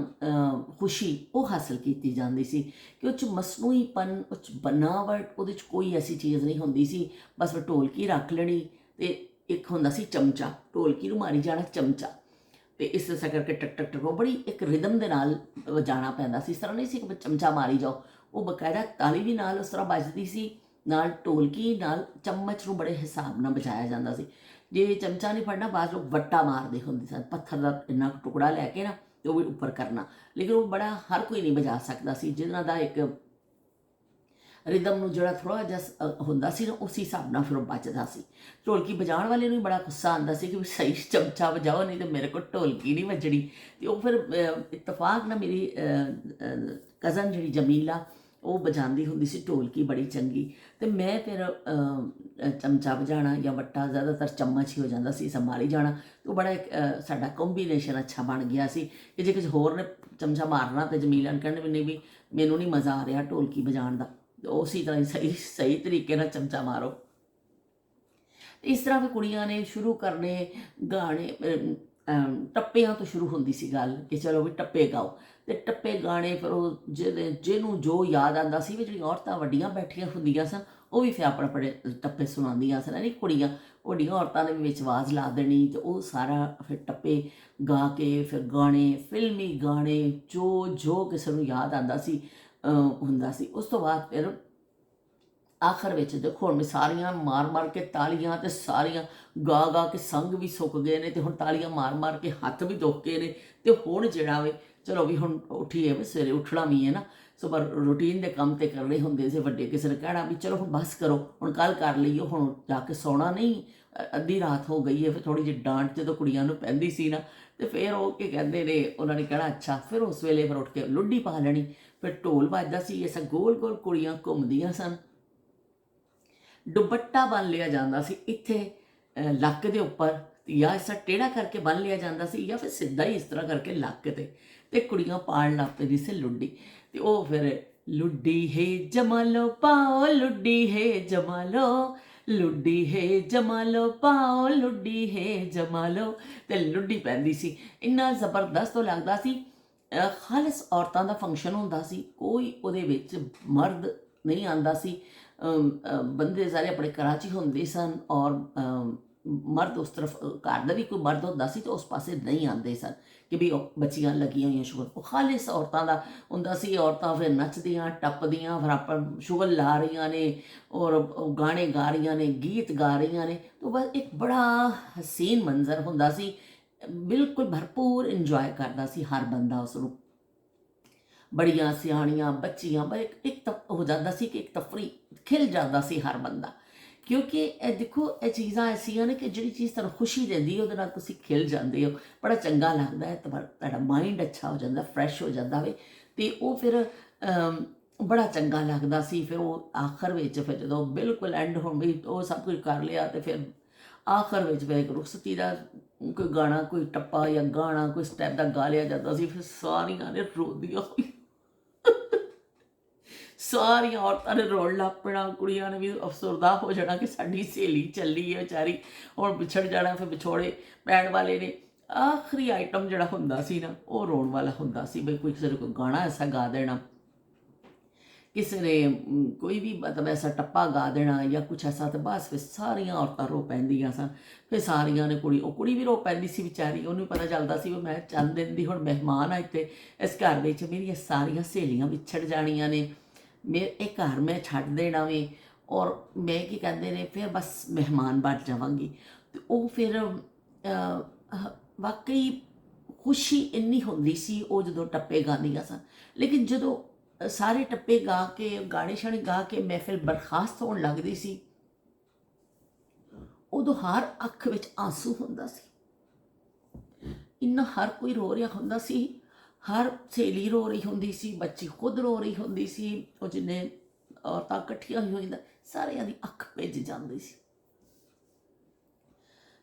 ਖੁਸ਼ੀ, ਉਹ ਹਾਸਲ ਕੀਤੀ ਜਾਂਦੀ ਸੀ ਕਿ ਉਹ 'ਚ ਮਸਨੂਈਪਨ, ਉਹ 'ਚ ਬਨਾਵਟ, ਉਹਦੇ 'ਚ ਕੋਈ ਐਸੀ ਚੀਜ਼ ਨਹੀਂ ਹੁੰਦੀ ਸੀ। ਬਸ ਫਿਰ ਢੋਲਕੀ ਰੱਖ ਲੈਣੀ ਅਤੇ ਇੱਕ ਹੁੰਦਾ ਸੀ ਚਮਚਾ, ਢੋਲਕੀ ਨੂੰ ਮਾਰੀ ਜਾਣਾ ਚਮਚਾ, ਅਤੇ ਇਸ ਤਰ੍ਹਾਂ ਕਰਕੇ ਟਕ ਟਕ ਟਕ ਉਹ ਬੜੀ ਇੱਕ ਰਿਦਮ ਦੇ ਨਾਲ ਵਜਾਉਣਾ ਪੈਂਦਾ ਸੀ। ਇਸ ਤਰ੍ਹਾਂ ਨਹੀਂ ਸੀ ਕਿ ਚਮਚਾ ਮਾਰੀ ਜਾਓ, ਉਹ ਬਕਾਇਦਾ ਤਾਲੀ ਵੀ ਨਾਲ ਉਸ ਤਰ੍ਹਾਂ ਵੱਜਦੀ ਸੀ, ਨਾਲ ਢੋਲਕੀ ਨਾਲ ਚਮਚ ਨੂੰ ਬੜੇ ਹਿਸਾਬ ਨਾਲ ਵਜਾਇਆ ਜਾਂਦਾ ਸੀ। ਜੇ ਚਮਚਾ ਨਹੀਂ ਫੜਨਾ, ਬਾਅਦ ਲੋਕ ਵੱਟਾ ਮਾਰਦੇ ਹੁੰਦੇ ਸਨ, ਪੱਥਰ ਦਾ ਇੰਨਾ ਟੁਕੜਾ ਲੈ ਕੇ ਨਾ, ਤੇ ਉਹ ਵੀ ਉੱਪਰ ਕਰਨਾ। ਲੇਕਿਨ ਉਹ ਬੜਾ ਹਰ ਕੋਈ ਨਹੀਂ ਵਜਾ ਸਕਦਾ ਸੀ, ਜਿਹਨਾਂ ਦਾ ਇੱਕ ਰਿਦਮ ਨੂੰ ਜਿਹੜਾ ਥੋੜ੍ਹਾ ਜਿਹਾ ਹੁੰਦਾ ਸੀ ਨਾ, ਉਸ ਹਿਸਾਬ ਨਾਲ ਫਿਰ ਉਹ ਵੱਜਦਾ ਸੀ। ਢੋਲਕੀ ਵਜਾਉਣ ਵਾਲੇ ਨੂੰ ਵੀ ਬੜਾ ਗੁੱਸਾ ਆਉਂਦਾ ਸੀ ਕਿ ਵੀ ਸਹੀ ਚਮਚਾ ਵਜਾਓ, ਨਹੀਂ ਤਾਂ ਮੇਰੇ ਕੋਲ ਢੋਲਕੀ ਨਹੀਂ ਵੱਜਣੀ। ਅਤੇ ਉਹ ਫਿਰ ਇਤਫਾਕ ਨਾਲ ਮੇਰੀ ਕਜ਼ਨ ਜਿਹੜੀ ਜਮੀਲਾ, ਉਹ ਵਜਾਉਂਦੀ ਹੁੰਦੀ ਸੀ ਢੋਲਕੀ ਬੜੀ ਚੰਗੀ, ਅਤੇ ਮੈਂ ਫਿਰ ਚਮਚਾ ਵਜਾਉਣਾ ਜਾਂ ਵੱਟਾ, ਜ਼ਿਆਦਾਤਰ ਚਮਚ ਹੀ ਹੋ ਜਾਂਦਾ ਸੀ, ਸੰਭਾਲੀ ਜਾਣਾ। ਅਤੇ ਉਹ ਬੜਾ ਇੱਕ ਸਾਡਾ ਕੰਬੀਨੇਸ਼ਨ ਅੱਛਾ ਬਣ ਗਿਆ ਸੀ ਕਿ ਜੇ ਕਿਸੇ ਹੋਰ ਨੇ ਚਮਚਾ ਮਾਰਨਾ ਤਾਂ ਜਮੀਲਾ ਨੂੰ ਕਹਿਣ ਵੀ ਨਹੀਂ, ਵੀ ਮੈਨੂੰ ਨਹੀਂ ਮਜ਼ਾ ਆ ਰਿਹਾ ਢੋਲਕੀ ਵਜਾਉਣ ਦਾ, ਉਸੇ ਤਰ੍ਹਾਂ ਹੀ ਸਹੀ ਤਰੀਕੇ ਨਾਲ ਚਮਚਾ ਮਾਰੋ। ਇਸ ਤਰ੍ਹਾਂ ਫਿਰ ਕੁੜੀਆਂ ਨੇ ਸ਼ੁਰੂ ਕਰਨੇ ਗਾਣੇ, ਟੱਪਿਆਂ ਤੋਂ ਸ਼ੁਰੂ ਹੁੰਦੀ ਸੀ ਗੱਲ ਕਿ ਚਲੋ ਵੀ ਟੱਪੇ ਗਾਓ, ਅਤੇ ਟੱਪੇ ਗਾਣੇ ਫਿਰ ਉਹ ਜਿਹਨੂੰ ਜੋ ਯਾਦ ਆਉਂਦਾ ਸੀ, ਵੀ ਜਿਹੜੀਆਂ ਔਰਤਾਂ ਵੱਡੀਆਂ ਬੈਠੀਆਂ ਹੁੰਦੀਆਂ ਸਨ, ਉਹ ਵੀ ਫਿਰ ਆਪਣੇ ਆਪਣੇ ਟੱਪੇ ਸੁਣਾਉਂਦੀਆਂ ਸਨ। ਨਹੀਂ ਕੁੜੀਆਂ ਵੱਡੀਆਂ ਔਰਤਾਂ ਨੇ ਵੀ ਵਿੱਚ ਆਵਾਜ਼ ਲਾ ਦੇਣੀ, ਅਤੇ ਉਹ ਸਾਰਾ ਫਿਰ ਟੱਪੇ ਗਾ ਕੇ ਫਿਰ ਗਾਣੇ, ਫਿਲਮੀ ਗਾਣੇ, ਜੋ ਜੋ ਕਿਸੇ ਨੂੰ ਯਾਦ ਆਉਂਦਾ ਸੀ ਹੁੰਦਾ ਸੀ। ਉਸ ਤੋਂ ਬਾਅਦ ਫਿਰ ਆਖਰ ਵਿੱਚ ਦੇਖੋ ਹੁਣ ਸਾਰੀਆਂ ਮਾਰ ਮਾਰ ਕੇ ਤਾਲੀਆਂ, ਅਤੇ ਸਾਰੀਆਂ ਗਾ ਗਾ ਕੇ ਸੰਗ ਵੀ ਸੁੱਕ ਗਏ ਨੇ, ਅਤੇ ਹੁਣ ਤਾਲੀਆਂ ਮਾਰ ਮਾਰ ਕੇ ਹੱਥ ਵੀ ਦੁੱਖ ਗਏ ਨੇ। ਅਤੇ ਹੁਣ ਜਿਹੜਾ ਵੇ ਚਲੋ ਵੀ ਹੁਣ ਉੱਠੀਏ, ਵੀ ਸਵੇਰੇ ਉੱਠਣਾ ਵੀ ਹੈ ਨਾ, ਸੋ ਪਰ ਰੂਟੀਨ ਦੇ ਕੰਮ ਤੇ ਕਰਨੇ ਹੁੰਦੇ ਸੀ। ਵੱਡੇ ਕਿਸੇ ਨੇ ਕਹਿਣਾ ਵੀ ਚਲੋ ਹੁਣ ਬਸ ਕਰੋ, ਹੁਣ ਕੱਲ੍ਹ ਕਰ ਲਈਓ, ਹੁਣ ਜਾ ਕੇ ਸੌਣਾ ਨਹੀਂ, ਅੱਧੀ ਰਾਤ ਹੋ ਗਈ ਹੈ। ਫਿਰ ਥੋੜ੍ਹੀ ਜਿਹੀ ਡਾਂਟ ਜਦੋਂ ਕੁੜੀਆਂ ਨੂੰ ਪੈਂਦੀ ਸੀ ਨਾ, ਅਤੇ ਫਿਰ ਉਹ ਕੀ ਕਹਿੰਦੇ ਨੇ, ਉਹਨਾਂ ਨੇ ਕਹਿਣਾ ਅੱਛਾ। ਫਿਰ ਉਸ ਵੇਲੇ ਫਿਰ ਉੱਠ ਕੇ ਲੁੱਡੀ ਪਾ ਲੈਣੀ, ਫਿਰ ਢੋਲ ਵੱਜਦਾ ਸੀ, ਐਸਾ ਗੋਲ ਗੋਲ ਕੁੜੀਆਂ ਘੁੰਮਦੀਆਂ ਸਨ। ਦੁਪੱਟਾ ਬੰਨ ਲਿਆ ਜਾਂਦਾ ਸੀ ਇੱਥੇ ਲੱਕ ਦੇ ਉੱਪਰ, ਜਾਂ ਇਸ ਤਰ੍ਹਾਂ ਟੇਢਾ ਕਰਕੇ ਬੰਨ ਲਿਆ ਜਾਂਦਾ ਸੀ, ਜਾਂ ਫਿਰ ਸਿੱਧਾ ਹੀ ਇਸ ਤਰ੍ਹਾਂ ਕਰਕੇ ਲੱਕ 'ਤੇ, ਅਤੇ ਕੁੜੀਆਂ ਪਾਉਣ ਲੱਗ ਪੈਂਦੀ ਸੀ ਲੁੱਡੀ। ਅਤੇ ਉਹ ਫਿਰ ਲੁੱਡੀ ਹੈ ਜਮਾਲੋ ਪਾਓ, ਲੁੱਡੀ ਹੈ ਜਮਾਲੋ, ਲੁੱਡੀ ਹੈ ਜਮਾਲੋ ਪਾਓ, ਲੁੱਡੀ ਹੈ ਜਮਾਲੋ, ਅਤੇ ਲੁੱਡੀ ਪੈਂਦੀ ਸੀ। ਇੰਨਾ ਜ਼ਬਰਦਸਤ ਉਹ ਲੱਗਦਾ ਸੀ। ਖਾਲਿਸ ਔਰਤਾਂ ਦਾ ਫੰਕਸ਼ਨ ਹੁੰਦਾ ਸੀ, ਕੋਈ ਉਹਦੇ ਵਿੱਚ ਮਰਦ ਨਹੀਂ ਆਉਂਦਾ ਸੀ। ਬੰਦੇ ਸਾਰੇ ਆਪਣੇ ਘਰਾਂ 'ਚ ਹੀ ਹੁੰਦੇ ਸਨ, ਔਰ ਮਰਦ ਉਸ ਤਰਫ, ਘਰ ਦਾ ਵੀ ਕੋਈ ਮਰਦ ਹੁੰਦਾ ਸੀ ਤਾਂ ਉਸ ਪਾਸੇ ਨਹੀਂ ਆਉਂਦੇ ਸਨ ਕਿ ਵੀ ਉਹ ਬੱਚੀਆਂ ਲੱਗੀਆਂ ਹੋਈਆਂ ਸ਼ੁਗਲ। ਉਹ ਖਾਲਿਸ ਔਰਤਾਂ ਦਾ ਹੁੰਦਾ ਸੀ। ਔਰਤਾਂ ਫਿਰ ਨੱਚਦੀਆਂ ਟੱਪਦੀਆਂ, ਫਿਰ ਆਪਾਂ ਸ਼ੁਗਲ ਲਾ ਰਹੀਆਂ ਨੇ, ਔਰ ਗਾਣੇ ਗਾ ਰਹੀਆਂ ਨੇ, ਗੀਤ ਗਾ ਰਹੀਆਂ ਨੇ। ਤਾਂ ਬਸ ਇੱਕ ਬੜਾ ਹਸੀਨ ਮੰਜ਼ਰ ਹੁੰਦਾ ਸੀ, ਬਿਲਕੁਲ ਭਰਪੂਰ ਇੰਜੋਏ ਕਰਦਾ ਸੀ ਹਰ ਬੰਦਾ ਉਸ ਨੂੰ। ਬੜੀਆਂ ਸਿਆਣੀਆਂ ਬੱਚੀਆਂ, ਇੱਕ ਹੋ ਜਾਂਦਾ ਸੀ ਕਿ ਇੱਕ ਤਫਰੀ ਖਿਲ ਜਾਂਦਾ ਸੀ ਹਰ ਬੰਦਾ, ਕਿਉਂਕਿ ਇਹ ਦੇਖੋ ਇਹ ਚੀਜ਼ਾਂ ਐਸੀਆਂ ਨੇ ਕਿ ਜਿਹੜੀ ਚੀਜ਼ ਤੁਹਾਨੂੰ ਖੁਸ਼ੀ ਦਿੰਦੀ ਹੈ, ਉਹਦੇ ਨਾਲ ਤੁਸੀਂ ਖਿਲ ਜਾਂਦੇ ਹੋ, ਬੜਾ ਚੰਗਾ ਲੱਗਦਾ ਹੈ, ਤੁਹਾਡਾ ਮਾਈਂਡ ਅੱਛਾ ਹੋ ਜਾਂਦਾ, ਫਰੈਸ਼ ਹੋ ਜਾਂਦਾ ਵੇ। ਅਤੇ ਉਹ ਫਿਰ ਬੜਾ ਚੰਗਾ ਲੱਗਦਾ ਸੀ। ਫਿਰ ਉਹ ਆਖਰ ਵਿੱਚ ਫਿਰ ਜਦੋਂ ਬਿਲਕੁਲ ਐਂਡ ਹੋਣ ਵੀ ਉਹ ਸਭ ਕੁਝ ਕਰ ਲਿਆ, ਅਤੇ ਫਿਰ ਆਖਰ ਵਿੱਚ ਫਿਰ ਇੱਕ ਰੁਖਸਤੀ ਦਾ ਕੋਈ ਗਾਣਾ, ਕੋਈ ਟੱਪਾ ਜਾਂ ਗਾਣਾ ਕੋਈ ਸਟੈਪ ਦਾ ਗਾ ਲਿਆ ਜਾਂਦਾ ਸੀ। ਫਿਰ ਸਾਰੀਆਂ ਨੇ ਰੋਂਦੀਆਂ ਹੋਈ, ਸਾਰੀਆਂ ਔਰਤਾਂ ਨੇ ਰੋਣ ਲੱਗ ਪੈਣਾ, ਕੁੜੀਆਂ ਨੇ ਵੀ ਅਫਸਰਦਾ ਹੋ ਜਾਣਾ ਕਿ ਸਾਡੀ ਸਹੇਲੀ ਚੱਲੀ ਹੈ ਵਿਚਾਰੀ, ਹੁਣ ਵਿਛੜ ਜਾਣਾ। ਫਿਰ ਵਿਛੋੜੇ ਪੈਣ ਵਾਲੇ ਨੇ। ਆਖਰੀ ਆਈਟਮ ਜਿਹੜਾ ਹੁੰਦਾ ਸੀ ਨਾ, ਉਹ ਰੋਣ ਵਾਲਾ ਹੁੰਦਾ ਸੀ, ਬਈ ਕੋਈ ਕਿਸੇ ਨੂੰ ਕੋਈ ਗਾਣਾ ਐਸਾ ਗਾ ਦੇਣਾ किसी ने कोई भी मतलब ऐसा टप्पा गा देना या कुछ ऐसा, तो बस फिर सारियां औरतां रो पैंदियां सन। फिर सारियां ने कुड़ी भी रो पैंदी सी बेचारी, उन्हें पता चलता सी भी मैं चंद दिन दी हुण मेहमान आ इत्थे इस घर विच, मेरियां सारियां सहेलियां विछड़ जाणियां ने, मेरे घर मैं छड्ड देना वे, और मैं की कहते ने फिर बस मेहमान बन जावांगी। तो वो फिर वाकई खुशी इन्नी होंदी सी वो जदों टप्पे गांदियां सन। लेकिन जदों सारे टप्पे गा के गाने शाने गा के महफिल बर्खास्त होने लगदी सी, उदों हर अख विच आंसू हुंदा सी, इन्ना हर कोई रो रहा हुंदा सी, हर सहेली रो रही हुंदी सी, बच्ची खुद रो रही हुंदी सी, वो जिन्ने औरतां इकट्ठियां होईयां सारियां दी अख भिज जांदी सी,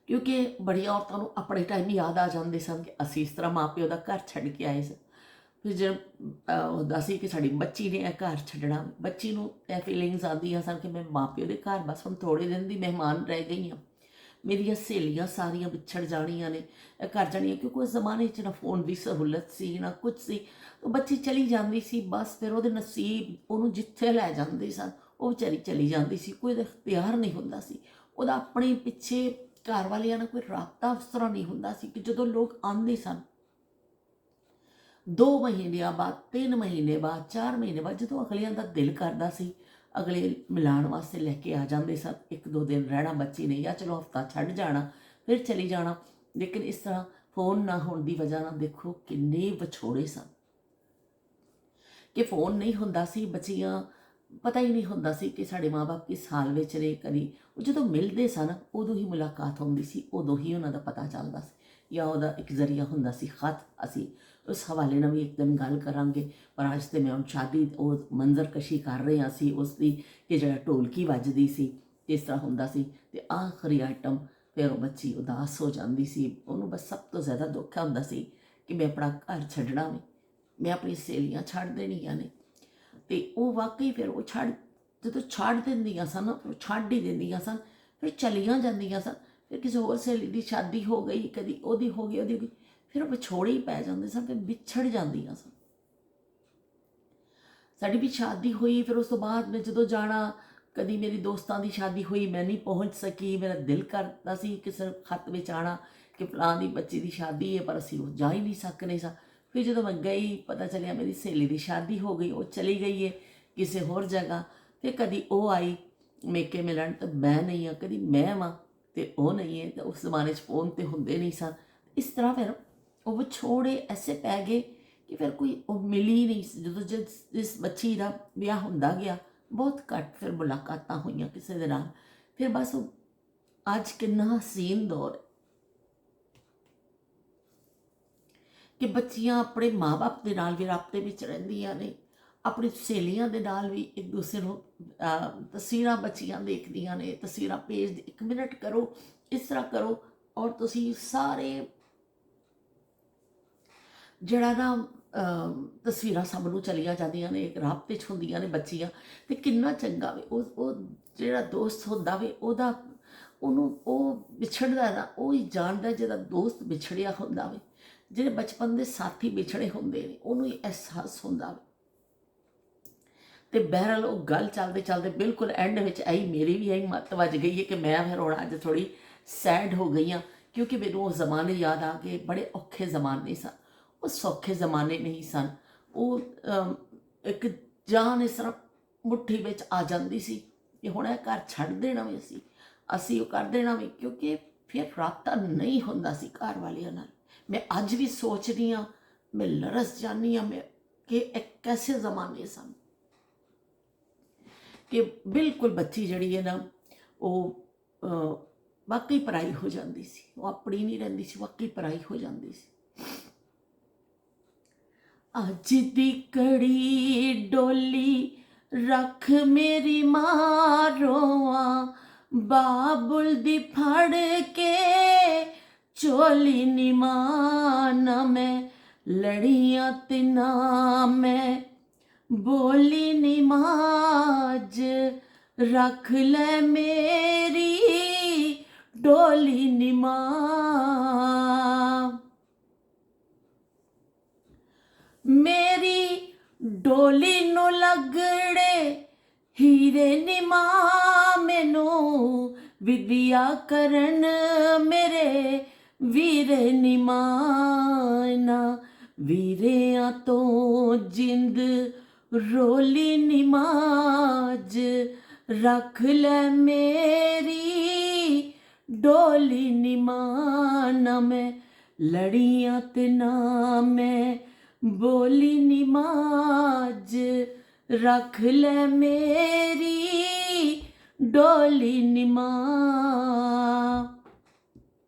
क्योंकि बड़ी औरतों को अपने टाइम याद आ जाते सन कि असी इस तरह माँ प्यो का घर छड़ के आए सन। फिर जो होंदा सी कि साड़ी बच्ची ने यह घर छड्डना, बच्ची नूं यह फीलिंग्स आंदियां सन कि मैं माँ प्यो के घर बस हुण थोड़े दिन की मेहमान रह गई हाँ, मेरिया सहेलियां सारियां विछड़ जानियां ने, घर जानियां, क्योंकि उस जमाने च ना फोन की सहूलत सी ना कुछ सी, तो बच्ची चली जाती सी, बस फिर वो नसीब उन्होंने जिथे लै जाते सन वो बेचारी चली जाती सी, कोई इख्तियार नहीं हुंदा सी, उहदा अपने पिछे घर वालियां नाल कोई राबता उस तरह नहीं हुंदा सी कि जदों लोग आंदे सन 2 महीनों बाद, 3 महीने बाद, 4 महीने बाद, जो अगलियां दा दिल करदा सी अगले मिलाण वास्ते लैके आ जाते सन, 1-2 दिन रहना बच्ची ने, या चलो हफ्ता छड्ड जाना फिर चली जाना। लेकिन इस तरह फोन ना होने की वजह ना देखो किन्ने विछोड़े सन, कि फोन नहीं हुंदा सी, बच्चियां पता ही नहीं हुंदा सी कि साडे माँ बाप किस हाल विच ने, कदी जो मिलते सन उदों ही मुलाकात होंदी सी, उदों ही उन्हां दा पता चलदा सी, या उहदा एक जरिया हुंदा सी खत। असी उस हवाले नाल भी एक दिन गल करांगे, पर अज ते मैं हुण शादी वो मंजर कशी कर रहे सी उसकी, कि जिहड़ा ढोलकी वजदी सी किस तरह हुंदा सी, ते आखिरी आइटम फिर बच्ची उदास हो जाती सी, उन्होंने बस सब तो ज़्यादा दुख हुंदा सी कि मैं अपना घर छड्डना वे, मैं अपनी सहेलियां छड्ड देनियां ने। तो वो वाकई फिर वो जो छड़ दिंदियां सन वो छड्ड ही दिंदियां सन, फिर चलियां जांदियां सन, फिर किसी होर सहेली की शादी हो गई, कदी ओहदी हो गई, ओहदी हो गई, फिर विछोड़े ही पै जाते सन, फिर विछड़ जांदियां सन। साडी भी शादी हुई, फिर उस तो बाद मैं जो जाना, कदी मेरी दोस्तों की शादी हुई, मैं नहीं पहुँच सकी, मेरा दिल करता सी किसी खत में आना कि फलां दी बच्ची की शादी है, पर असी जा ही नहीं सकने सा। फिर जो मैं गई पता चलिया मेरी सहेली की शादी हो गई, वो चली गई है किसी होर जगह, फिर कदी वो आई मेके मिलन तो मैं नहीं हाँ, कदी मैं वां तो वो नहीं है, तो उस जमाने फोन तो होंदे नहीं सन। इस तरह फिर वो विछोड़े ऐसे पै गए कि फिर कोई वो मिली नहीं, जो जिस बच्ची का ब्याह होंदा गया बहुत घट फिर मुलाकातां होईयां किसी दे नाल, फिर बस अज कितना हसीन दौर है कि बच्चियां अपने माँ बाप के नाल भी राबते विच रहिंदियां ने, अपनी सहेलियां दे नाल भी एक दूसरे को तस्वीरां बच्चियां देखदियां ने, तस्वीरां भेज 1 मिनट करो इस तरह करो, और तुसी सारे जिहड़ा ना तस्वीरां सामनों चलियां जांदियां ने, राबते च हुंदियां ने बच्चियां, ते किन्ना चंगा वे वो जिहड़ा दोस्त हुंदा वे ओहदा ਉਹਨੂੰ ਉਹ ਵਿਛੜਦਾ ਨਾ ਉਹ ਹੀ ਜਾਣਦਾ, ਜਿਹਦਾ ਦੋਸਤ ਵਿਛੜਿਆ ਹੁੰਦਾ ਵੇ, ਜਿਹੜੇ ਬਚਪਨ ਦੇ ਸਾਥੀ ਵਿਛੜੇ ਹੁੰਦੇ ਨੇ ਉਹਨੂੰ ਹੀ ਅਹਿਸਾਸ ਹੁੰਦਾ ਵੇ। ਤੇ ਬਹਿਰਲ ਉਹ ਗੱਲ ਚੱਲਦੇ ਚੱਲਦੇ ਬਿਲਕੁਲ ਐਂਡ ਵਿੱਚ ਆਈ, ਮੇਰੀ ਵੀ ਇਹੀ ਮੱਤ ਵੱਜ ਗਈ ਹੈ ਕਿ ਮੈਂ ਫਿਰ ਹੁਣ ਅੱਜ ਥੋੜੀ ਸੈਡ ਹੋ ਗਈ ਹਾਂ, ਕਿਉਂਕਿ ਮੈਨੂੰ ਉਹ ਜ਼ਮਾਨੇ ਯਾਦ ਆ ਗਏ, ਬੜੇ ਔਖੇ ਜ਼ਮਾਨੇ ਸਨ, ਉਹ ਸੌਖੇ ਜ਼ਮਾਨੇ ਨਹੀਂ ਸਨ। ਉਹ ਇੱਕ ਜਾਨ ਇਸ ਤਰ੍ਹਾਂ ਮੁੱਠੀ ਵਿੱਚ ਆ ਜਾਂਦੀ ਸੀ ਕਿ ਹੁਣ ਇਹ ਘਰ ਛੱਡ ਦੇਣਾ ਵੀ ਅਸੀਂ ਉਹ ਕਰ ਦੇਣਾ ਵੀ, ਕਿਉਂਕਿ ਫਿਰ ਰਾਬਤਾ ਨਹੀਂ ਹੁੰਦਾ ਸੀ ਘਰ ਵਾਲਿਆਂ ਨਾਲ। ਮੈਂ ਅੱਜ ਵੀ ਸੋਚਦੀ ਹਾਂ, ਮੈਂ ਲਰਸ ਜਾਂਦੀ ਹਾਂ ਮੈਂ ਕਿ ਇਹ ਕੈਸੇ ਜ਼ਮਾਨੇ ਸਨ ਕਿ ਬਿਲਕੁਲ ਬੱਚੀ ਜਿਹੜੀ ਹੈ ਨਾ ਉਹ ਵਾਕਈ ਪਰਾਈ ਹੋ ਜਾਂਦੀ ਸੀ, ਉਹ ਆਪਣੀ ਨਹੀਂ ਰਹਿੰਦੀ ਸੀ, ਵਾਕਈ ਪਰਾਈ ਹੋ ਜਾਂਦੀ ਸੀ। ਅੱਜ ਦੀ ਕੜੀ ਡੋਲੀ ਰੱਖ ਮੇਰੀ ਮਾਂ ਰੋਵਾਂ, बाबुल दी फड़ के चोली नी मां, ना मैं लड़ियां ते ना मैं बोली नी माज, रख ले मेरी डोली नी मां, मेरी ਡੋਲੀ ਨੂੰ ਲੱਗੜੇ ਹੀਰੇ ਨੀ ਮਾਂ ਮੈਨੂੰ ਵਿਦਿਆ ਕਰਨ ਮੇਰੇ ਵੀਰੇ ਨੀ ਮਾਂ ਨਾ ਵੀਰਿਆਂ ਤੋਂ ਜਿੰਦ ਰੋਲੀ ਨੀ ਮਾਝ ਰੱਖ ਲੈ ਮੇਰੀ ਡੋਲੀ ਨੀ ਮਾਂ ਨਾ ਮੈਂ ਲੜੀਆਂ ਤੇ ਨਾ ਮੈਂ ਬੋਲੀ ਨੀ ਮਾਝ ਰੱਖ ਲੈ ਮੇਰੀ ਡੋਲੀ ਨੀ ਮਾਂ।